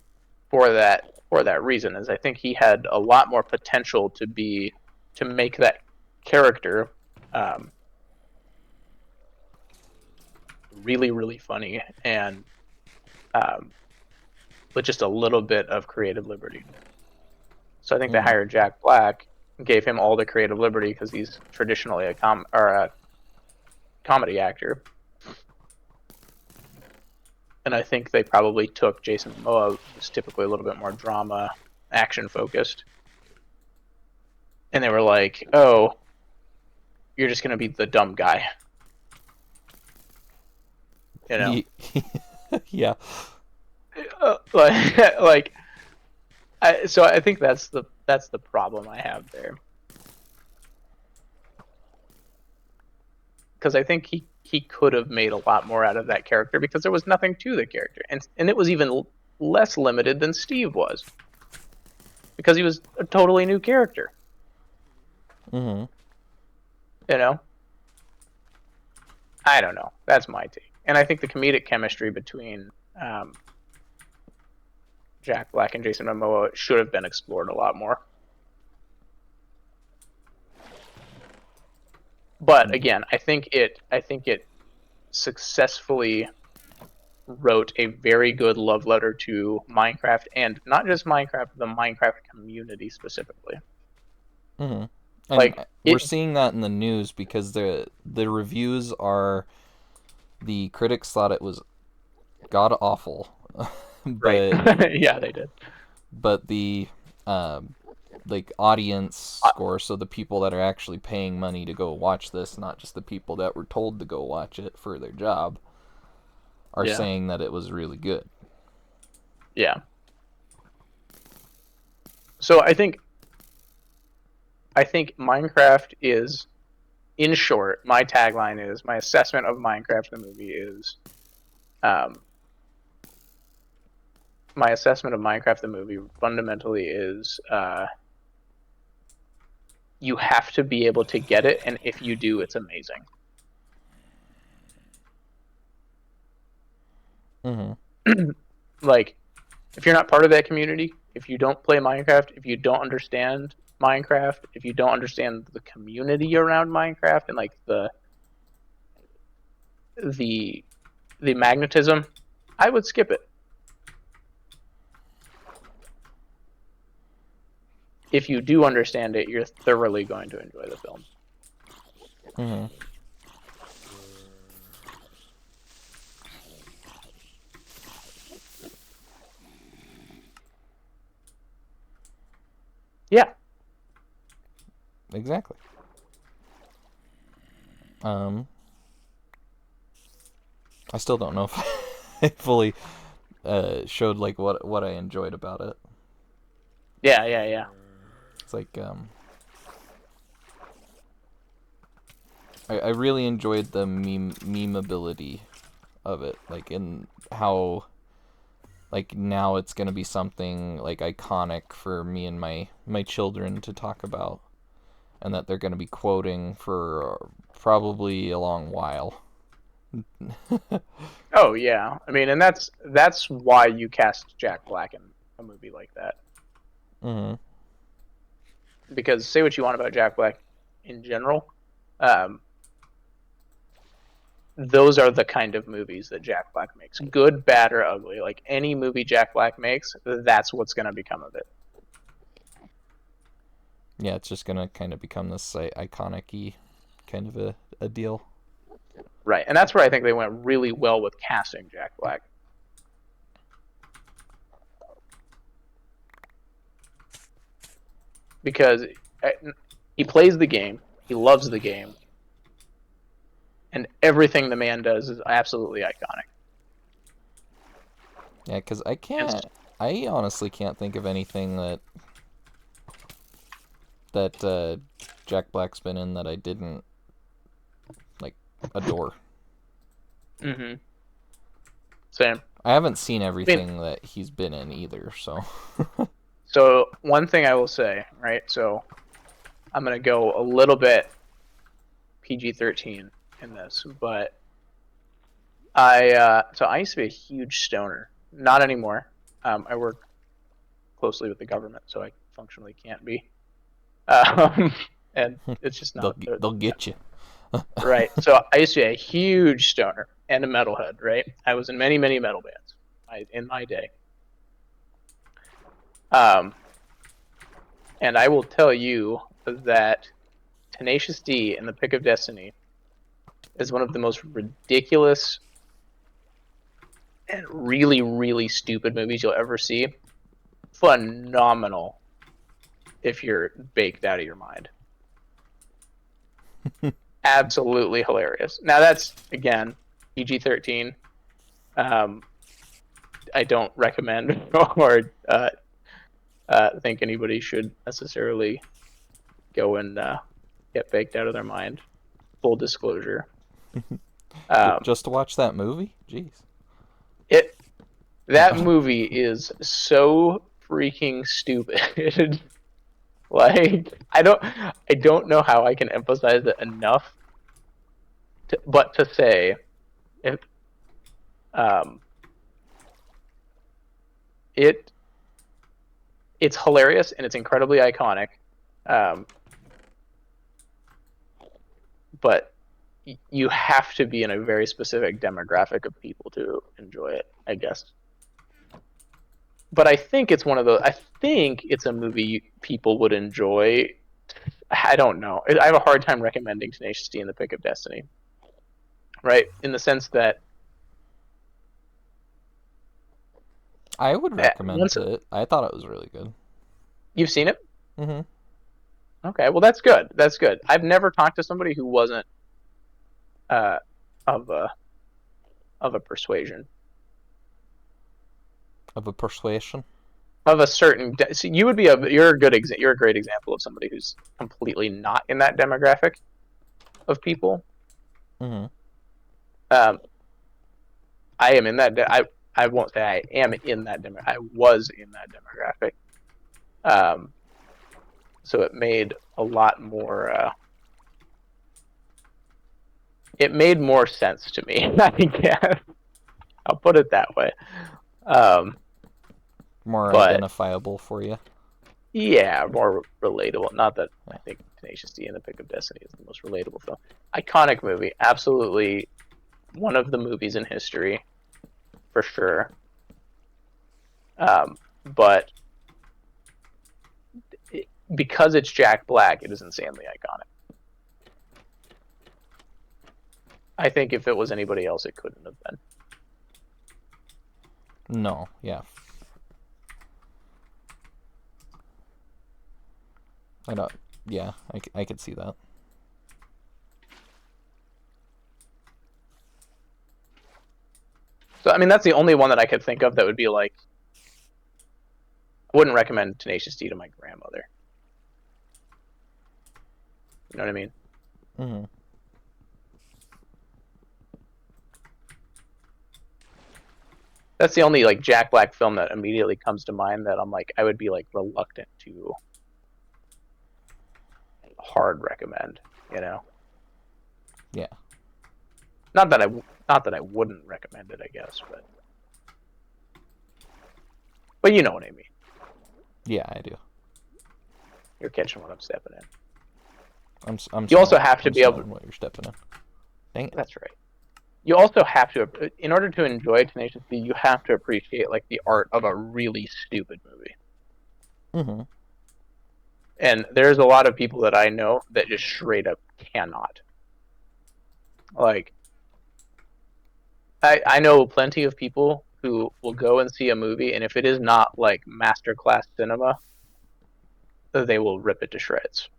for that reason is I think he had a lot more potential to make that character um, really really funny and um, with just a little bit of creative liberty. So I think they
mm-hmm.
hired Jack Black and gave him all the creative liberty because he's traditionally a comedy actor. And I think they probably took Jason Momoa, who's typically a little bit more drama, action focused, and they were like, "Oh, you're just gonna be the dumb guy," you know?
Yeah.
Like, so I think that's the problem I have there because I think he could have made a lot more out of that character because there was nothing to the character, and it was even less limited than Steve was because he was a totally new character,
Mm-hmm.
you know. I don't know. That's my take. And I think the comedic chemistry between um, Jack Black and Jason Momoa should have been explored a lot more. But again, I think it successfully wrote a very good love letter to Minecraft and not just Minecraft, the Minecraft community specifically.
Mm-hmm. And
Like
we're
it
seeing that in the news because the reviews are, the critics thought it was god awful,
right.
but
Yeah, they did.
the um, like audience
Uh,
score, so the people that are actually paying money to go watch this, not just the people that were told to go watch it for their job, are
yeah.
saying that it was really good.
Yeah. So I think Minecraft is, in short, my tagline is my assessment of Minecraft the movie is um, my assessment of Minecraft the movie fundamentally is you have to be able to get it, and if you do, it's amazing.
Mm-hmm.
Like, if you're not part of that community, if you don't play Minecraft, if you don't understand Minecraft, if you don't understand the community around Minecraft and like the the magnetism, I would skip it. If you do understand it, you're thoroughly going to enjoy the film.
Mm-hmm.
Yeah.
Exactly. Um, I still don't know if I fully showed like what I enjoyed about it.
Yeah.
It's like I really enjoyed the memeability of it, like in how like now it's gonna be something like iconic for me and my children to talk about, and that they're gonna be quoting for probably a long while.
Oh yeah. I mean, and that's why you cast Jack Black in a movie like that.
Mm-hmm.
Because say what you want about Jack Black in general, um, those are the kind of movies that Jack Black makes. Good, bad, or ugly. Like any movie Jack Black makes, that's what's going to become of it.
Yeah, it's just gonna kind of become this iconic-y kind of a deal.
Right. And that's where I think they went really well with casting Jack Black. Because he plays the game, he loves the game, and everything the man does is absolutely iconic.
Yeah, because I
And
honestly can't think of anything that Jack Black's been in that I didn't like adore.
mm-hmm. Same.
I haven't seen
I mean,
everything that he's been in either, so.
so one thing I will say, right? So I'm going to go a little bit PG-13 in this, but I used to be a huge stoner. Not anymore. I work closely with the government, so I functionally can't be. And it's just not
they'll get you.
right. So I used to be a huge stoner and a metalhead. Right. I was in many metal bands in my day. And I will tell you that Tenacious D in The Pick of Destiny is one of the most ridiculous and really stupid movies you'll ever see. Phenomenal if you're baked out of your mind. Absolutely hilarious. Now that's again PG-13. I don't recommend or think anybody should necessarily go and get baked out of their mind. Full disclosure.
Just to watch that movie? Jeez.
That movie is so freaking stupid. Like I don't know how I can emphasize it enough. But to say if it's hilarious and it's incredibly iconic. But you have to be in a very specific demographic of people to enjoy it, I guess. But I think it's one of those. I think it's a movie people would enjoy. I don't know. I have a hard time recommending Tenacious D and The Pick of Destiny, right? In the sense that
I would recommend it. I thought it was really good.
You've seen it?
Mm-hmm.
Okay, well that's good. That's good. I've never talked to somebody who wasn't of a persuasion.
Of a persuasion?
Of a certain so you would be you're a great example of somebody who's completely not in that demographic of people.
Mm-hmm.
I am in that I won't say I am in that I was in that demographic. So it made a lot more it made more sense to me. I guess I'll put it that way.
More identifiable for you.
Yeah, more relatable. Not that I think Tenacious D and The Pick of Destiny is the most relatable film. Iconic movie, absolutely one of the movies in history, for sure. But because it's Jack Black, it is insanely iconic. I think if it was anybody else, it couldn't have been.
No, yeah. I don't. Yeah, I could see that.
So So I mean, that's the only one that I could think of that would be like. I wouldn't recommend Tenacious D to my grandmother. You know what I mean?
Mm-hmm.
That's the only like Jack Black film that immediately comes to mind that I'm like I would be like reluctant to hard recommend. You know?
Yeah.
Not that I wouldn't recommend it, I guess, but you know what I mean.
Yeah, I do.
You're catching what I'm stepping in.
I'm.
You also have to
I'm
be able.
smelling what you're stepping in. Dang it.
That's right. You also have to, in order to enjoy Tenacious D, you have to appreciate like the art of a really stupid movie.
Mm-hmm.
And there's a lot of people that I know that just straight up cannot. Like, I know plenty of people who will go and see a movie, and if it is not like masterclass cinema, they will rip it to shreds.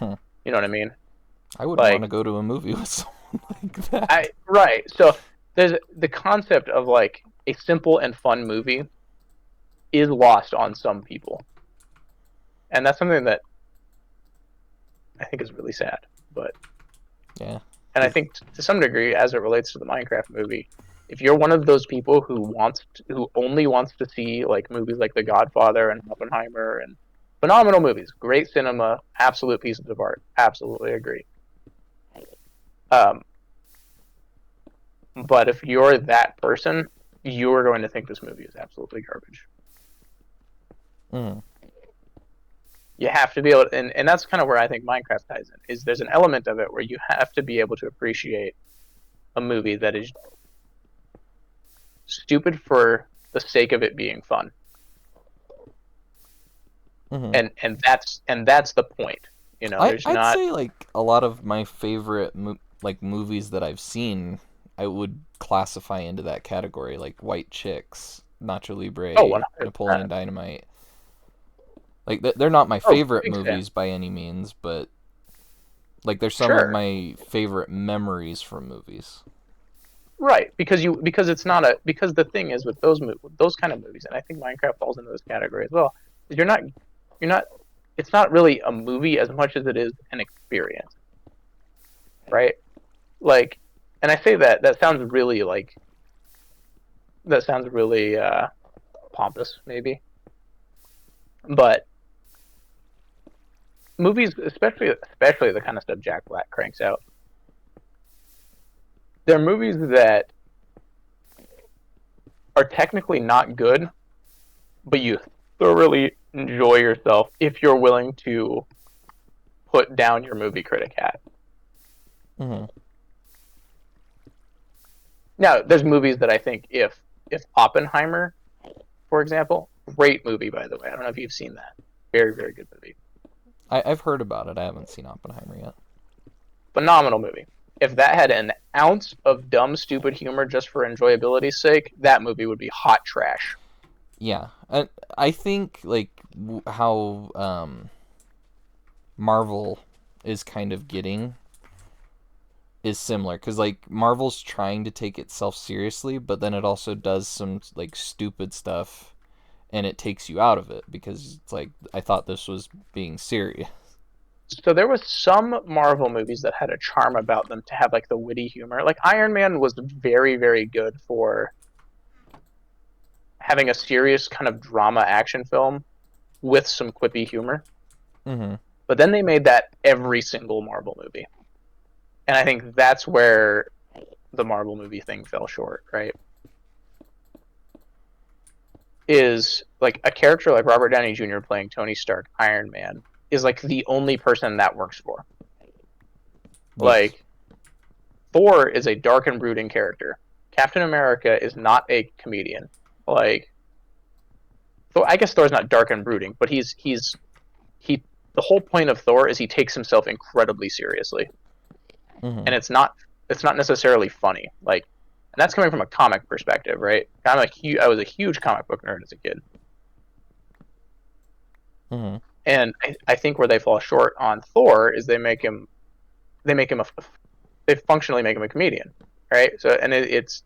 You know what I mean?
I wouldn't
Like,
want to go to a movie with someone like that.
right. So there's the concept of like a simple and fun movie is lost on some people, and that's something that I think is really sad. But
Yeah.
and I think to some degree, as it relates to the Minecraft movie, if you're one of those people who only wants to see like movies like The Godfather and Oppenheimer and phenomenal movies, great cinema, absolute pieces of art, absolutely agree. Um, but if you're that person, you're going to think this movie is absolutely garbage.
Mm.
You have to be able to, and that's kind of where I think Minecraft ties in, is there's an element of it where you have to be able to appreciate a movie that is stupid for the sake of it being fun.
Mm-hmm.
And that's the point. You know, there's
I'd
not.
say like a lot of my favorite like movies that I've seen, I would classify into that category, like White Chicks, Nacho
Oh,
Libre,
100%.
Napoleon Dynamite. Like they're not my
Oh,
favorite
big fan.
movies by any means, but like they're some of
Sure.
my favorite memories from movies.
Right, because it's not a because the thing is with those kind of movies, and I think Minecraft falls into this category as well. Is you're not it's not really a movie as much as it is an experience, right? Like, and I say that sounds really like that sounds really pompous, maybe, but movies, especially the kind of stuff Jack Black cranks out, they're movies that are technically not good, but you thoroughly enjoy yourself if you're willing to put down your movie critic hat.
Mm-hmm.
Now, there's movies that I think if Oppenheimer, for example, great movie by the way. I don't know if you've seen that. Very very good movie.
I've heard about it. I haven't seen Oppenheimer yet.
Phenomenal movie. If that had an ounce of dumb stupid humor just for enjoyability's sake, that movie would be hot trash.
Yeah, and I think like how Marvel is kind of getting is similar because like Marvel's trying to take itself seriously, but then it also does some like stupid stuff, and it takes you out of it because it's like I thought this was being serious.
So there was some Marvel movies that had a charm about them to have like the witty humor. Like Iron Man was very very good for having a serious kind of drama action film with some quippy humor.
Mm-hmm.
But then they made that every single Marvel movie. And I think that's where the Marvel movie thing fell short, right? Is like a character like Robert Downey Jr. playing Tony Stark, Iron Man, is like the only person that works for.
Yes.
Like, Thor is a dark and brooding character. Captain America is not a comedian. Like, I guess Thor's not dark and brooding, but he. The whole point of Thor is he takes himself incredibly seriously,
Mm-hmm.
and it's not necessarily funny. Like, and that's coming from a comic perspective, right? I was a huge comic book nerd as a kid,
Mm-hmm.
and I think where they fall short on Thor is they make him they functionally make him a comedian, right? So, and it's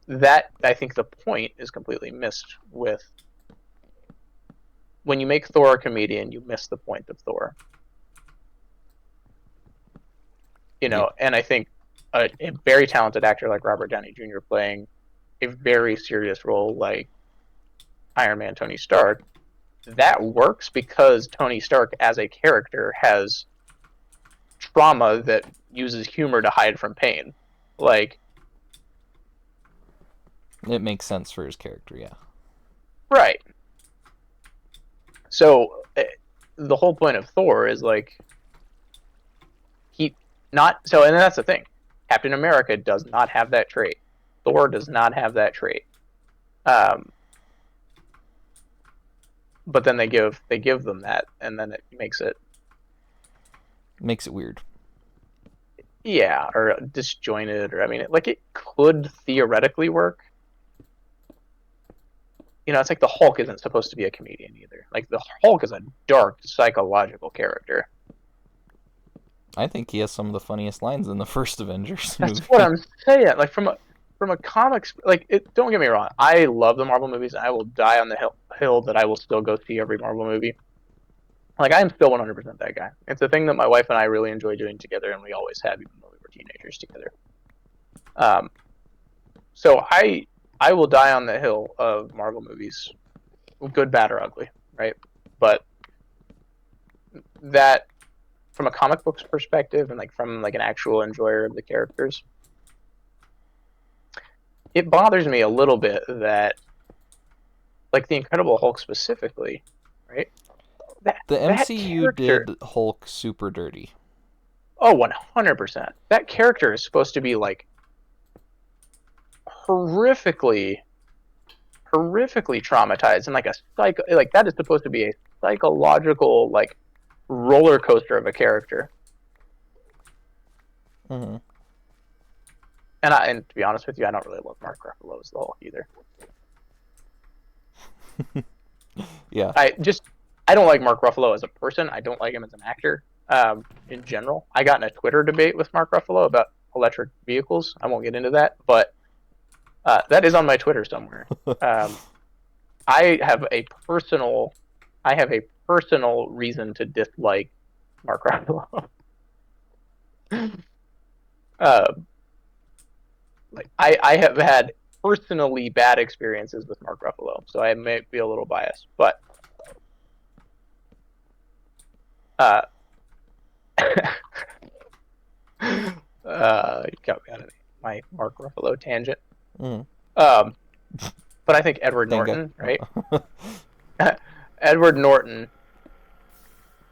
that I think the point is completely missed with when you make Thor a comedian, you miss the point of Thor.
Yeah.
And I think a very talented actor like Robert Downey Jr. playing a very serious role like Iron Man Tony Stark, that works because Tony Stark as a character has trauma that uses humor to hide from pain. Like,
it makes sense for his character, yeah.
right. So the whole point of Thor is like and that's the thing. Captain America does not have that trait. Thor does not have that trait. But then they give them that, and then it makes it
weird.
Yeah, or disjointed, or I mean, it could theoretically work. It's like the Hulk isn't supposed to be a comedian either. Like the Hulk is a dark psychological character.
I think he has some of the funniest lines in the first Avengers movie.
That's what I'm saying. Like from a comics, don't get me wrong. I love the Marvel movies, and I will die on the hill that I will still go see every Marvel movie. Like I am still 100% that guy. It's a thing that my wife and I really enjoy doing together, and we always have, even though we were teenagers together. So I will die on the hill of Marvel movies, good, bad, or ugly, right? But that, from a comic books perspective, and from an actual enjoyer of the characters, it bothers me a little bit that, the Incredible Hulk specifically, right?
The MCU did Hulk super dirty.
Oh, 100%. That character is supposed to be horrifically traumatized, and that is supposed to be a psychological roller coaster of a character.
Mm-hmm.
And to be honest with you, I don't really love Mark Ruffalo as the Hulk either.
Yeah.
I don't like Mark Ruffalo as a person. I don't like him as an actor. In general, I got in a Twitter debate with Mark Ruffalo about electric vehicles. I won't get into that, but that is on my Twitter somewhere. I have a personal reason to dislike Mark Ruffalo. I have had personally bad experiences with Mark Ruffalo, so I may be a little biased, but you got me on my Mark Ruffalo tangent.
Mm.
But I think Edward Norton, right? Edward Norton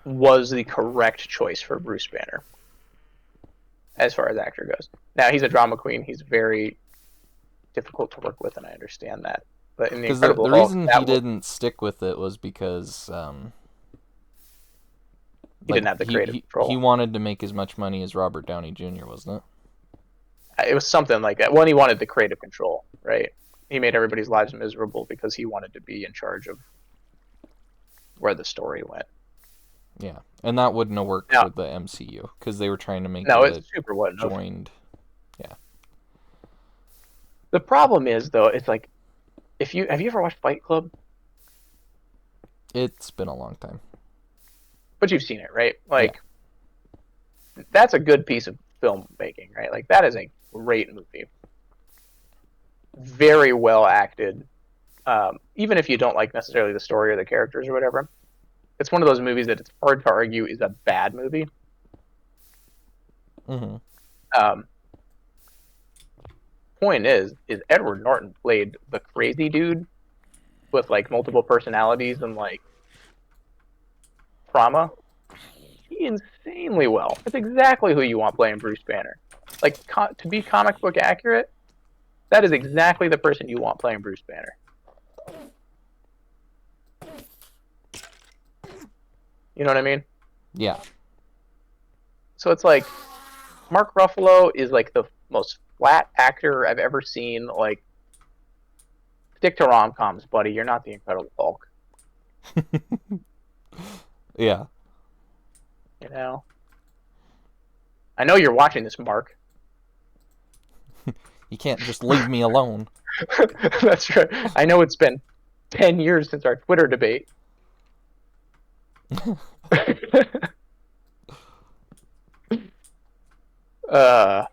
was the correct choice for Bruce Banner, as far as actor goes. Now, he's a drama queen. He's very difficult to work with, and I understand that. But in the Incredible
Hulk, reason he didn't stick with it was because
he didn't have the creative control.
He wanted to make as much money as Robert Downey Jr., wasn't it?
It was something like that. When he wanted the creative control, right? He made everybody's lives miserable because he wanted to be in charge of where the story went.
Yeah, and that wouldn't have worked for the MCU because they were trying to make
it super wouldn't
joined.
Yeah. The problem is, though, it's have you ever watched Fight Club?
It's been a long time.
But you've seen it, right? That's a good piece of filmmaking, right? That is a great movie. Very well acted. Even if you don't like necessarily the story or the characters or whatever, it's one of those movies that it's hard to argue is a bad movie.
Mm-hmm.
Point is Edward Norton played the crazy dude with multiple personalities and trauma insanely well. It's exactly who you want playing Bruce Banner. To be comic book accurate, that is exactly the person you want playing Bruce Banner. You know what I mean?
Yeah.
So it's Mark Ruffalo is the most flat actor I've ever seen. Stick to rom-coms, buddy. You're not the Incredible Hulk.
Yeah.
I know you're watching this, Mark.
You can't just leave me alone.
That's right. I know it's been 10 years since our Twitter debate. uh.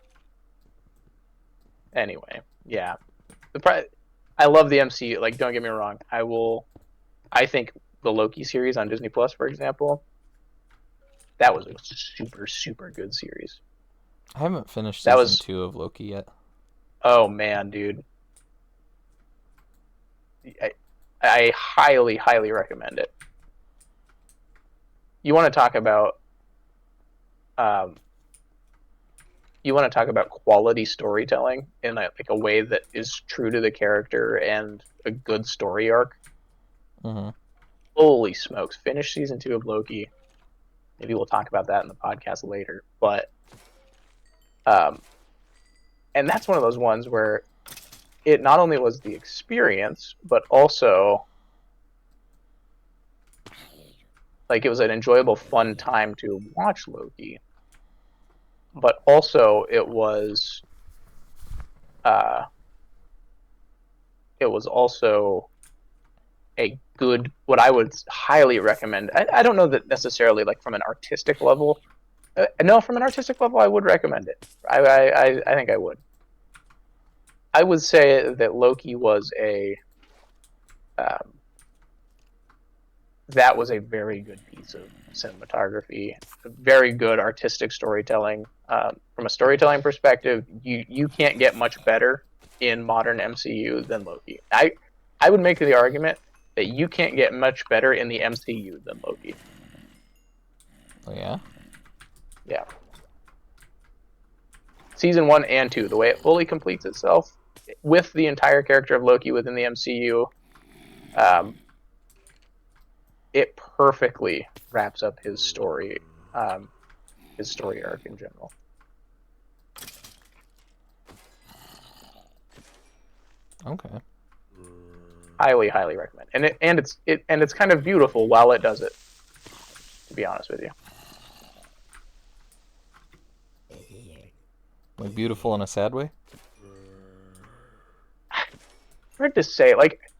Anyway, yeah. I love the MCU. Like, don't get me wrong. I think the Loki series on Disney Plus, for example, that was a super, super good series.
I haven't finished
That
season
was
2 of Loki yet.
Oh man, dude. I highly, highly recommend it. You want to talk about um, quality storytelling in a way that is true to the character and a good story arc.
Mm-hmm.
Holy smokes! Finish season 2 of Loki. Maybe we'll talk about that in the podcast later. But and that's one of those ones where it not only was the experience, but also like it was an enjoyable, fun time to watch Loki. But also uh, it was also a good, what I would highly recommend. I don't know that necessarily like from an artistic level. No, from an artistic level, I would recommend it. I think I would. I would say that Loki was that was a very good piece of cinematography, very good artistic storytelling. From a storytelling perspective, you can't get much better in modern MCU than Loki. I would make the argument that you can't get much better in the MCU than Loki.
Oh yeah?
Yeah. Season 1 and 2, the way it fully completes itself with the entire character of Loki within the MCU, it perfectly wraps up his story arc in general.
Okay.
Highly, highly recommend. And it's kind of beautiful while it does it. To be honest with you.
Like beautiful in a sad way?
Hard to say. Like,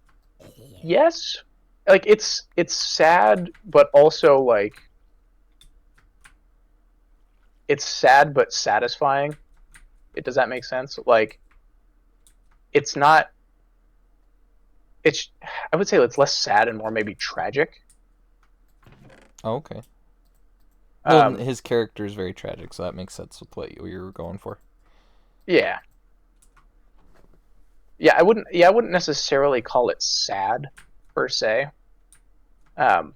yes, like it's sad, but also like it's sad but satisfying. Does that make sense? Like, it's not. It's. I would say it's less sad and more maybe tragic.
Oh, okay. Well, his character is very tragic, so that makes sense with what you were going for.
Yeah. Yeah, I wouldn't necessarily call it sad per se. But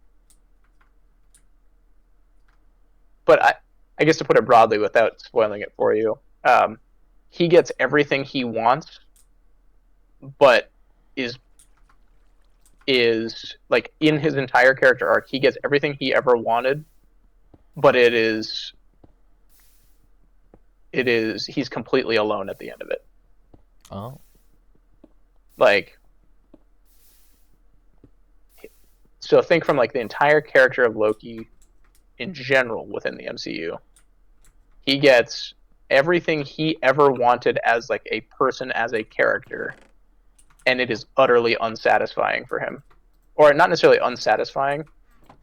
I guess to put it broadly without spoiling it for you, he gets everything he wants, but is like in his entire character arc, he gets everything he ever wanted, but he's completely alone at the end of it.
Oh.
Like, so think from like the entire character of Loki in general within the MCU. He gets everything he ever wanted as like a person, as a character, and it is utterly unsatisfying for him. Or not necessarily unsatisfying.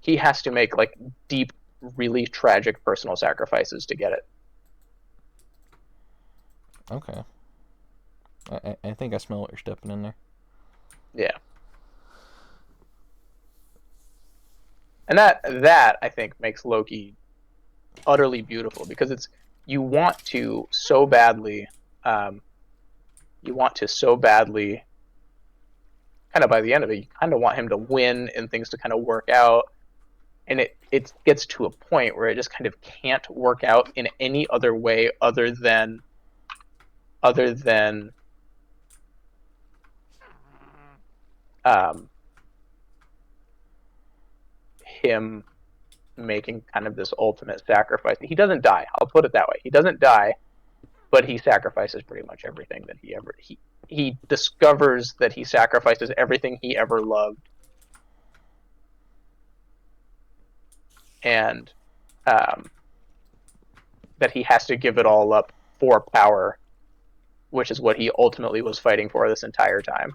He has to make like deep, really tragic personal sacrifices to get it.
Okay. I think I smell what you're stepping in there.
Yeah. And that I think makes Loki utterly beautiful, because it's you want to so badly kind of by the end of it, you kind of want him to win and things to kind of work out, and it gets to a point where it just kind of can't work out in any other way other than him making kind of this ultimate sacrifice. He doesn't die. I'll put it that way. He doesn't die, but he sacrifices pretty much everything that he discovers that he sacrifices everything he ever loved, and that he has to give it all up for power, which is what he ultimately was fighting for this entire time.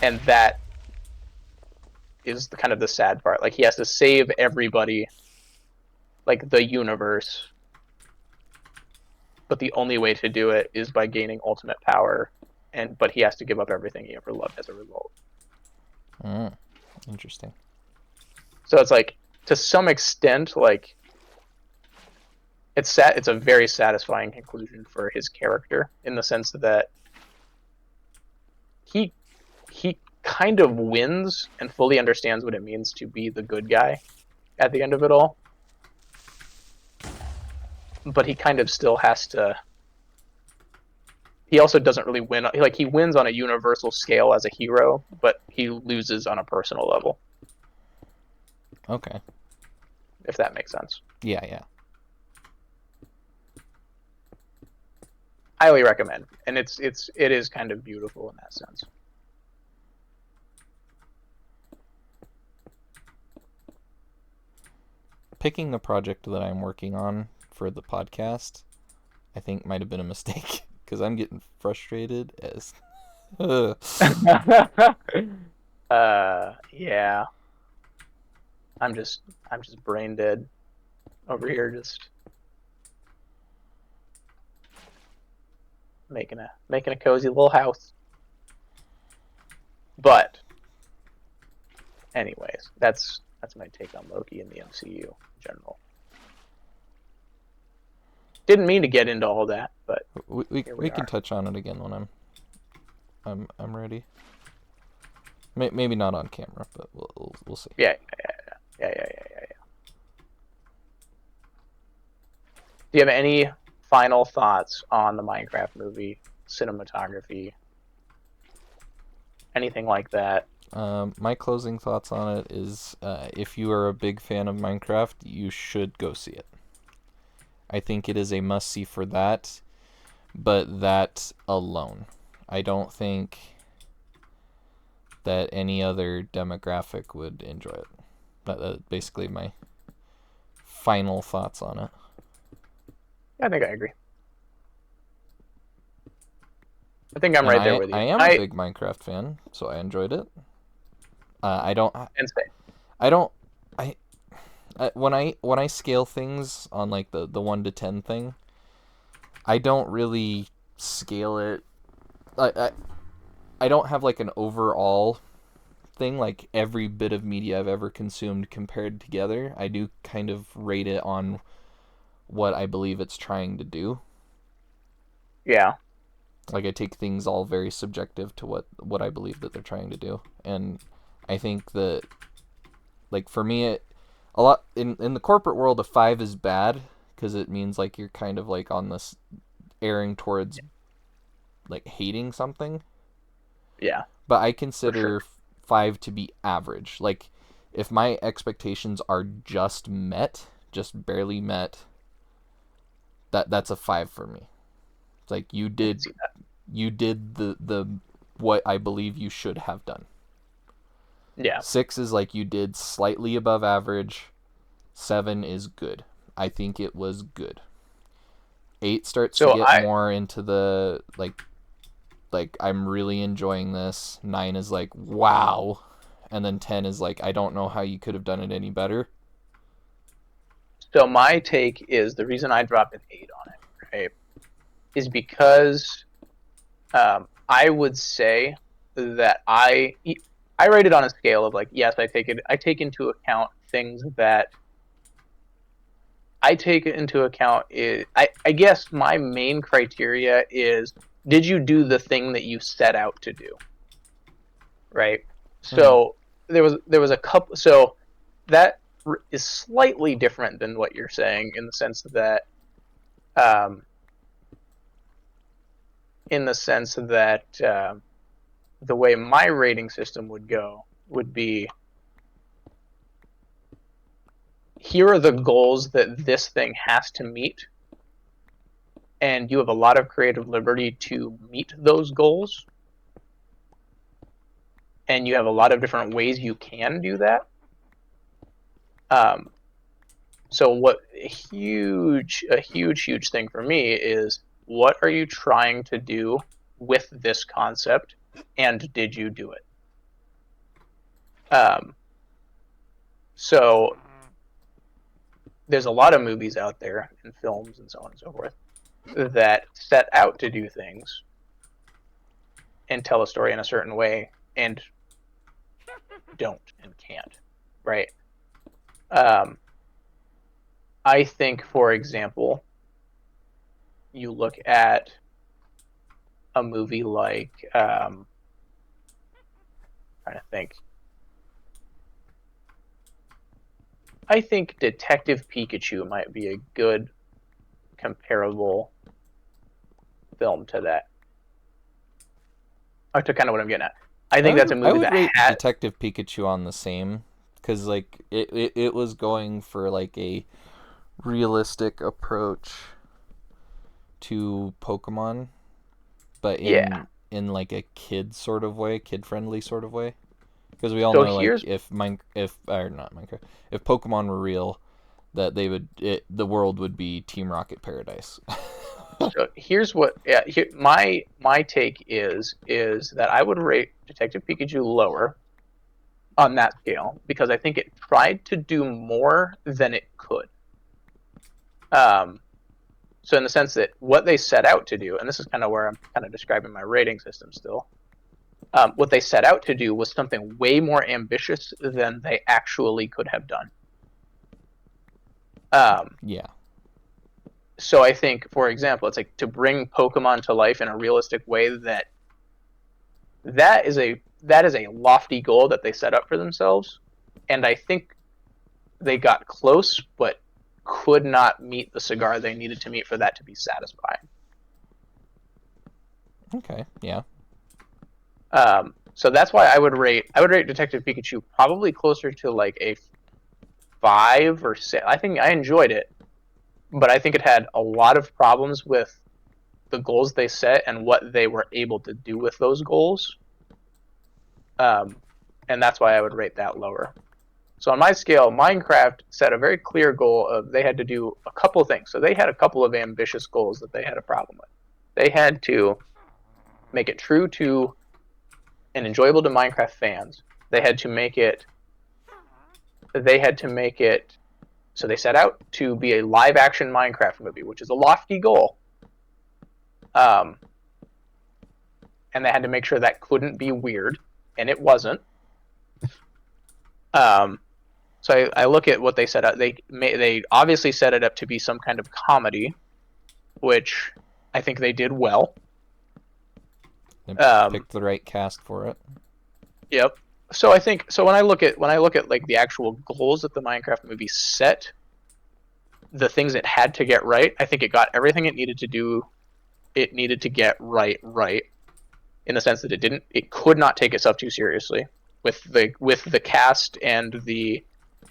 And that is kind of the sad part. Like, he has to save everybody, like the universe, but the only way to do it is by gaining ultimate power, but he has to give up everything he ever loved as a result.
Interesting.
So it's like, to some extent, like, it's a very satisfying conclusion for his character, in the sense that he kind of wins and fully understands what it means to be the good guy at the end of it all. But he kind of still has to... He also doesn't really win. Like, he wins on a universal scale as a hero, but he loses on a personal level.
Okay.
If that makes sense.
Yeah.
Highly recommend. And it is kind of beautiful in that sense.
Picking the project that I'm working on for the podcast, I think might have been a mistake, because I'm getting frustrated as...
Yeah. I'm just brain dead over here, just making a cozy little house. But anyways, that's my take on Loki and the MCU in general. Didn't mean to get into all that, but
we can touch on it again when I'm ready. Maybe not on camera, but we'll see.
Yeah. Do you have any final thoughts on the Minecraft movie, cinematography, anything like that?
My closing thoughts on it is, if you are a big fan of Minecraft, you should go see it. I think it is a must-see for that, but that alone. I don't think that any other demographic would enjoy it. That's basically my final thoughts on it.
Yeah, I think I agree. I think I'm right there with you.
I am a big Minecraft fan, so I enjoyed it. When I scale things on like the 1 to 10 thing, I don't really scale it. I don't have like an overall thing, like every bit of media I've ever consumed compared together. I do kind of rate it on what I believe it's trying to do.
Yeah.
Like, I take things all very subjective to what I believe that they're trying to do. And I think that, like, for me, a lot in the corporate world, a 5 is bad, because it means like you're kind of like on this erring towards like hating something.
Yeah.
But I consider 5 to be average. Like, if my expectations are just barely met, that's a 5 for me. It's like you did the what I believe you should have done.
Yeah.
6 is like you did slightly above average. 7 is good. I think it was good. 8 starts to get more into the like I'm really enjoying this. 9 is like, wow. And then 10 is like, I don't know how you could have done it any better.
So my take is, the reason I dropped an 8 on it, right, is because I would say that I rate it on a scale of, like, yes, I take into account things that I take into account. I guess my main criteria is, did you do the thing that you set out to do? Right? So there was a couple. So that is slightly different than what you're saying, in the sense that the way my rating system would go would be, here are the goals that this thing has to meet, and you have a lot of creative liberty to meet those goals, and you have a lot of different ways you can do that. So what a huge thing for me is, what are you trying to do with this concept, and did you do it? So there's a lot of movies out there and films and so on and so forth that set out to do things and tell a story in a certain way and don't and can't, right? I think, for example, you look at a movie like, trying to think. I think Detective Pikachu might be a good comparable film to that. Or to kind of what I'm getting at. I think that's a
I
movie
would
that
rate
had.
Detective Pikachu on the same, because like it was going for like a realistic approach to Pokemon, but
Yeah.
in like a kid sort of way, kid friendly sort of way. Because we all
So
know, like,
here's
if or not Minecraft, if Pokemon were real, that the world would be Team Rocket Paradise.
here's what, yeah, my take is that I would rate Detective Pikachu lower on that scale because I think it tried to do more than it could. Um, so in the sense that what they set out to do, and this is kind of where I'm kind of describing my rating system still. What they set out to do was something way more ambitious than they actually could have done.
Yeah.
So I think, for example, it's like to bring Pokemon to life in a realistic way. That is a lofty goal that they set up for themselves, and I think they got close, but could not meet the cigar they needed to meet for that to be satisfying.
Okay. Yeah.
So that's why I would rate Detective Pikachu probably closer to like a 5 or 6. I think I enjoyed it, but I think it had a lot of problems with the goals they set and what they were able to do with those goals. And that's why I would rate that lower. So on my scale, Minecraft set a very clear goal of they had to do a couple of things. So they had a couple of ambitious goals that they had a problem with. They had to make it true to and enjoyable to Minecraft fans. They had to make it. They had to make it. So they set out to be a live-action Minecraft movie, which is a lofty goal. And they had to make sure that couldn't be weird, and it wasn't. So I look at what they set up. They obviously set it up to be some kind of comedy, which I think they did well.
They picked the right cast for it.
Yep. So I think so when I look at like the actual goals that the Minecraft movie set, the things it had to get right, I think it got everything it needed to do. It needed to get right, in the sense that it could not take itself too seriously with the cast and the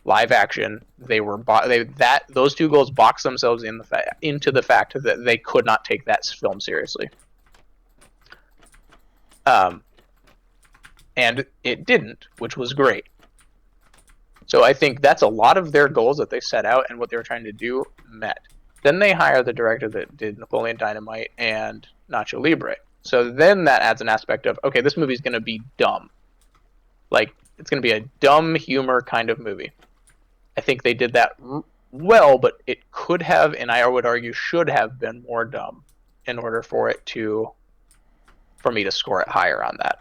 live action. Those two goals boxed themselves into the fact that they could not take that film seriously. And it didn't, which was great. So I think that's a lot of their goals that they set out and what they were trying to do met. Then they hire the director that did Napoleon Dynamite and Nacho Libre. So then that adds an aspect of, okay, this movie's going to be dumb. Like, it's going to be a dumb humor kind of movie. I think they did that well, but it could have, and I would argue should have been more dumb in order for me to score it higher on that.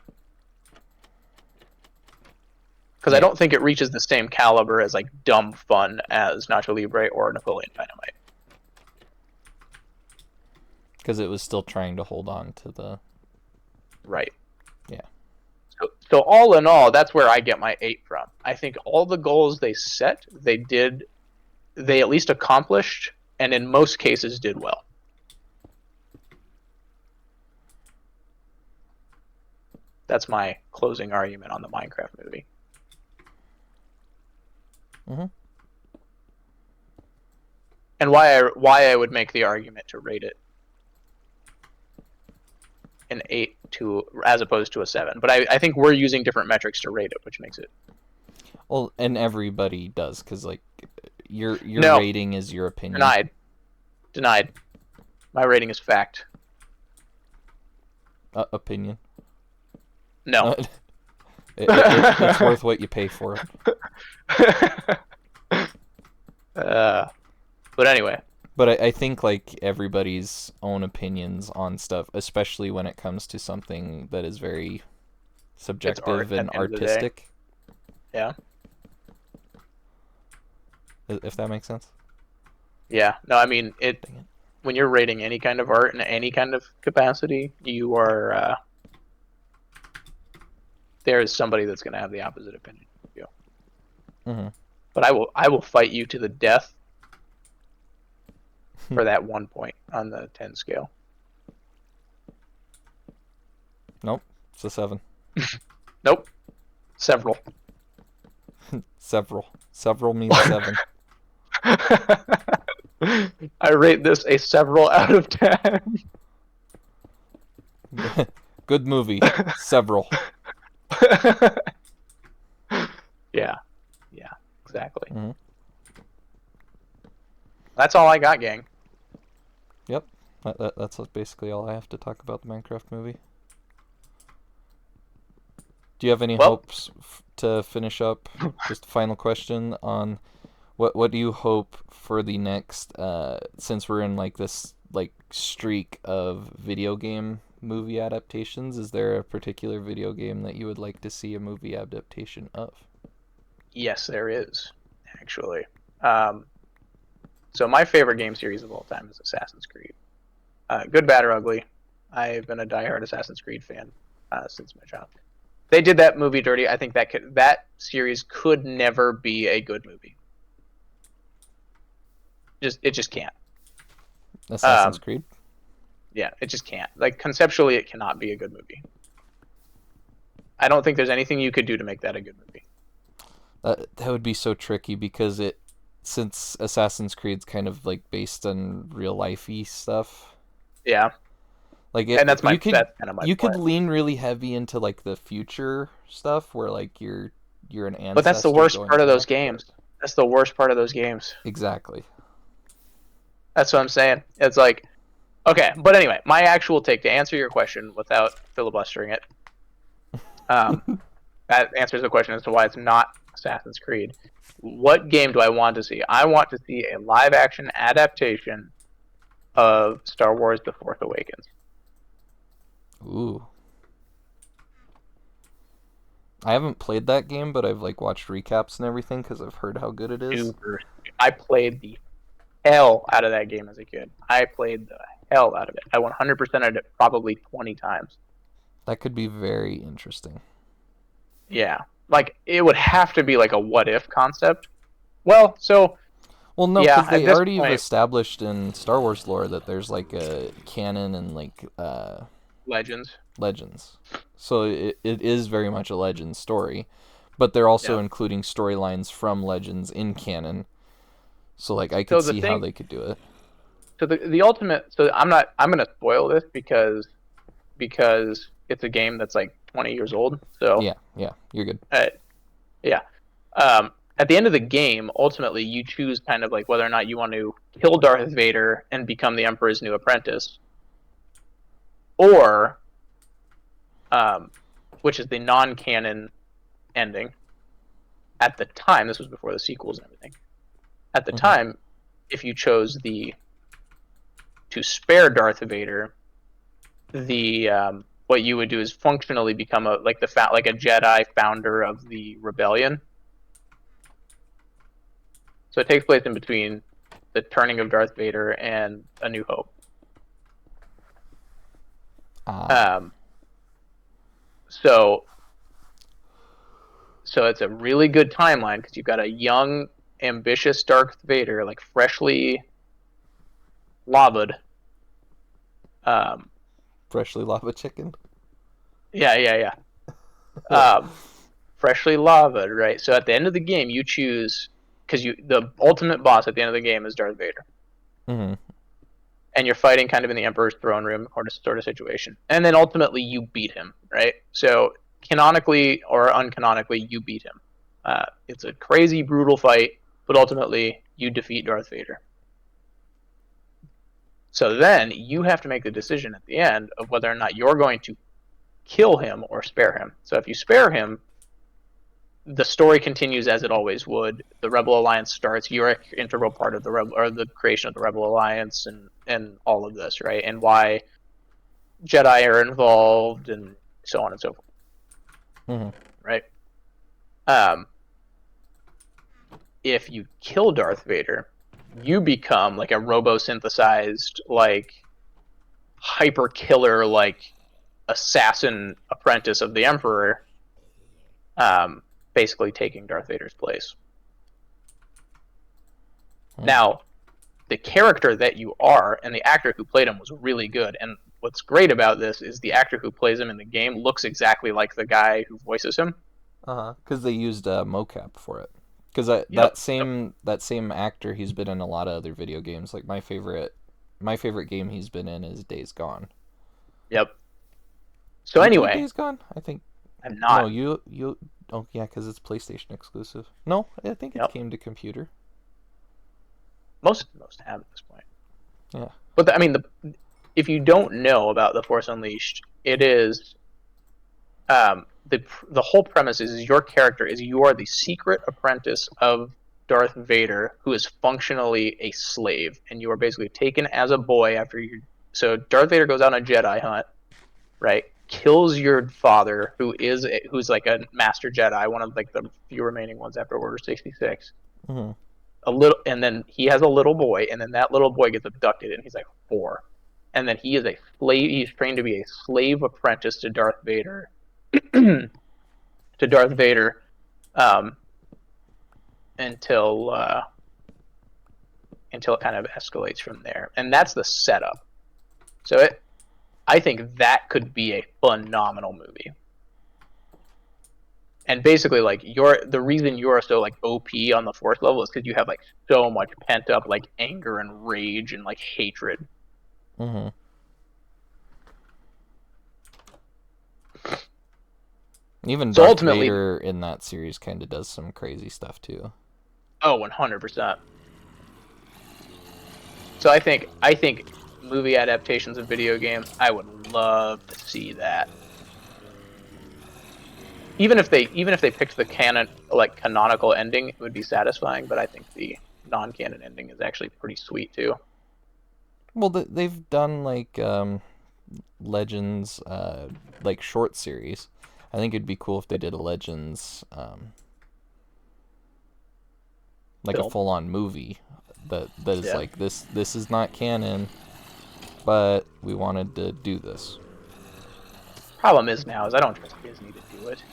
Because I don't think it reaches the same caliber as like dumb fun as Nacho Libre or Napoleon Dynamite.
Because it was still trying to hold on to the...
Right.
Yeah.
So all in all, that's where I get my 8 from. I think all the goals they set, they at least accomplished, and in most cases did well. That's my closing argument on the Minecraft movie.
Mm-hmm.
And why I would make the argument to rate it an 8 as opposed to a 7. But I think we're using different metrics to rate it, which makes it.
Well, and everybody does, because like your
No.
rating is your opinion.
Denied. My rating is fact.
Opinion.
No.
It's worth what you pay for it.
But anyway.
But I think like everybody's own opinions on stuff, especially when it comes to something that is very subjective and artistic.
Yeah.
If that makes sense.
Yeah. No, I mean when you're rating any kind of art in any kind of capacity, you are there is somebody that's going to have the opposite opinion of you.
Mm-hmm.
But I will fight you to the death for that 1 point on the 10 scale.
Nope, it's a 7.
Nope. Several.
Several means 7.
I rate this a several out of 10.
Good movie. Several.
Yeah, exactly.
Mm-hmm.
That's all I got, gang.
Yep, that's basically all I have to talk about the Minecraft movie. Do you have any hopes to finish up? Just a final question on what do you hope for the next? Since we're in like this like streak of video game movie adaptations, is there a particular video game that you would like to see a movie adaptation of?
Yes, there is, actually. So my favorite game series of all time is Assassin's Creed. Good, bad, or ugly. I've been a diehard Assassin's Creed fan since my childhood. They did that movie dirty. I think that series could never be a good movie. It just can't.
Assassin's Creed?
Yeah, it just can't. Like conceptually, it cannot be a good movie. I don't think there's anything you could do to make that a good movie.
That would be so tricky because since Assassin's Creed's kind of like based on real lifey stuff.
Yeah.
Like
and that's kind of my
you
point.
could lean really heavy into like the future stuff where like you're an ancestor.
But that's the worst part of those games. That's the worst part of those games.
Exactly.
That's what I'm saying. It's like, okay, but anyway, my actual take to answer your question without filibustering it. That answers the question as to why it's not Assassin's Creed. What game do I want to see? I want to see a live-action adaptation of Star Wars: The Force Awakens.
Ooh. I haven't played that game, but I've like watched recaps and everything because I've heard how good it is.
I played the hell out of that game as a kid. I played the hell out of it. I 100%ed it probably 20 times.
That could be very interesting.
Yeah. Like, it would have to be like a what-if concept. Well,
no, because they already have established in Star Wars lore that there's like a canon and like Legends. So it is very much a Legends story, but they're also including storylines from Legends in canon. So like I could see how they could do it.
So the ultimate. So I'm gonna spoil this because it's a game that's like 20 years old. So
yeah, you're good.
Yeah. At the end of the game, ultimately, you choose kind of like whether or not you want to kill Darth Vader and become the Emperor's new apprentice, or, which is the non-canon ending. At the time, this was before the sequels and everything. At the time, if you chose to spare Darth Vader, what you would do is functionally become like a Jedi founder of the rebellion. So it takes place in between the turning of Darth Vader and A New Hope. So it's a really good timeline because you've got a young, ambitious Darth Vader, like freshly lavaed.
Freshly lava chicken?
Yeah. Freshly lavaed, right? So at the end of the game, you choose, because the ultimate boss at the end of the game is Darth Vader.
Mm-hmm.
And you're fighting kind of in the Emperor's throne room sort of situation. And then ultimately you beat him, right? So canonically or uncanonically, you beat him. It's a crazy, brutal fight, but ultimately you defeat Darth Vader. So then you have to make the decision at the end of whether or not you're going to kill him or spare him. So if you spare him, the story continues as it always would. The Rebel Alliance starts. You're an integral part of the Rebel or the creation of the Rebel Alliance and all of this, right? And why Jedi are involved and so on and so forth, right? If you kill Darth Vader, you become like a robo-synthesized, like hyper killer, like assassin apprentice of the Emperor, basically taking Darth Vader's place. Now, the character that you are and the actor who played him was really good. And what's great about this is the actor who plays him in the game looks exactly like the guy who voices him.
Because they used mocap for it. Because that same actor, he's been in a lot of other video games. Like my favorite game he's been in is Days Gone.
Yep. So
You
anyway,
played Days Gone? I think
I'm not.
No, you. Oh yeah, because it's PlayStation exclusive. No, I think it came to computer.
Most have at this point.
Yeah.
But I mean, if you don't know about The Force Unleashed, it is the whole premise is your character is you are the secret apprentice of Darth Vader, who is functionally a slave, and you are basically taken as a boy after you. So Darth Vader goes on a Jedi hunt, right? Kills your father, who's like a master Jedi, one of like the few remaining ones after Order 66. And then he has a little boy, and then that little boy gets abducted, and he's like 4, and then he is a slave. He's trained to be a slave apprentice to Darth Vader, until it kind of escalates from there, and that's the setup. So I think that could be a phenomenal movie. And basically, like the reason you're so like OP on the Force level is because you have like so much pent up like anger and rage and like hatred.
Even Darth Vader in that series kind of does some crazy stuff too.
Oh, 100%. So I think movie adaptations of video games, I would love to see that. Even if they picked the canonical ending, it would be satisfying. But I think the non-canon ending is actually pretty sweet too.
Well, they've done like Legends, like short series. I think it'd be cool if they did a Legends, like a full-on movie that is like this. This is not canon, but we wanted to do this.
Problem is now is I don't trust Disney to do it.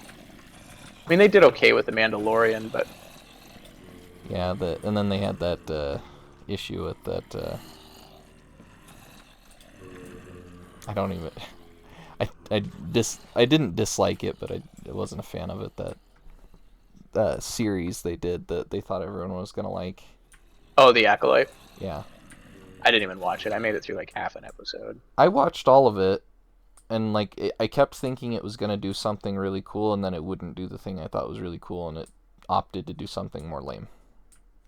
I mean, they did okay with The Mandalorian, but
yeah, and then they had that issue with that. I don't even. I didn't dislike it, but I wasn't a fan of it. That series they did that they thought everyone was gonna like.
Oh, The Acolyte.
Yeah.
I didn't even watch it. I made it through like half an episode.
I watched all of it, and like I kept thinking it was gonna do something really cool, and then it wouldn't do the thing I thought was really cool, and it opted to do something more lame.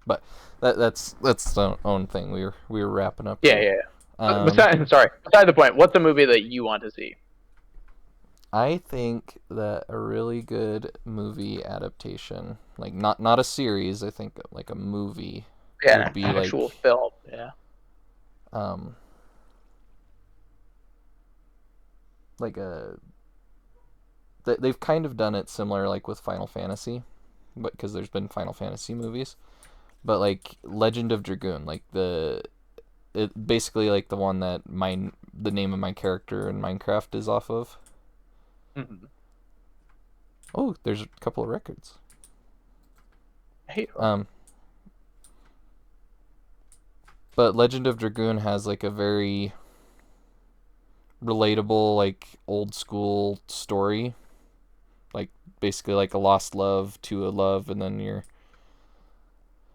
But that's the own thing. We were wrapping up.
Yeah. Beside the point, what's a movie that you want to see?
I think that a really good movie adaptation, like not a series, I think like a movie would be
an actual
like
film. Yeah.
Like they've kind of done it similar like with Final Fantasy, but because there's been Final Fantasy movies, but like Legend of Dragoon, like basically like the one that the name of my character in Minecraft is off of. Oh, there's a couple of records.
Hey.
But Legend of Dragoon has like a very relatable, like old school story. Like basically like a lost love to a love, and then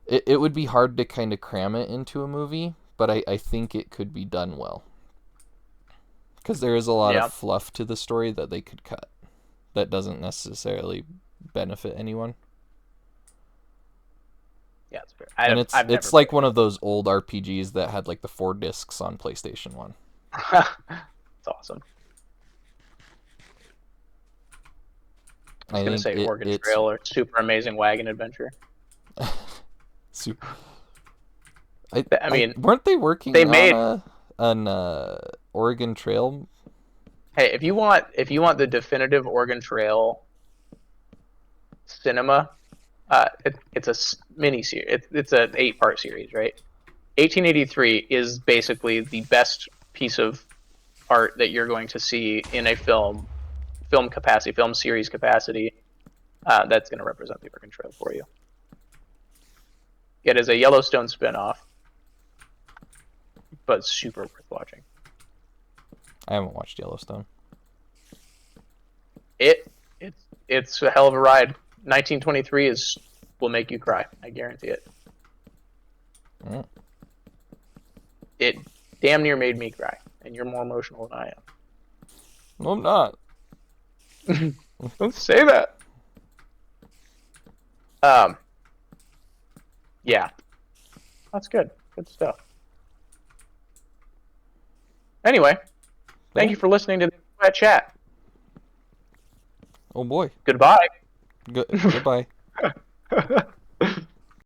it would be hard to kind of cram it into a movie, but I think it could be done well. Because there is a lot of fluff to the story that they could cut. That doesn't necessarily benefit anyone.
Yeah, it's fair.
And
I've never
it's like one of those old RPGs that had like the 4 discs on PlayStation 1.
It's awesome. I was
I
gonna
think
say Oregon
it's
Trail or Super Amazing Wagon Adventure.
super.
I mean,
weren't they working
they
on
made.
an Oregon Trail?
Hey, if you want the definitive Oregon Trail cinema, it's a mini series. It's an 8-part series, right? 1883 is basically the best piece of art that you're going to see in a film capacity, film series capacity. That's going to represent the Oregon Trail for you. It is a Yellowstone spinoff, but super worth watching.
I haven't watched Yellowstone.
It's a hell of a ride. 1923 will make you cry. I guarantee it.
Mm.
It damn near made me cry, and you're more emotional than I am.
No, I'm not.
Don't say that. Yeah, that's good. Good stuff. Anyway, thank you for listening to the HayQuat Chat.
Oh boy.
Goodbye.
Goodbye.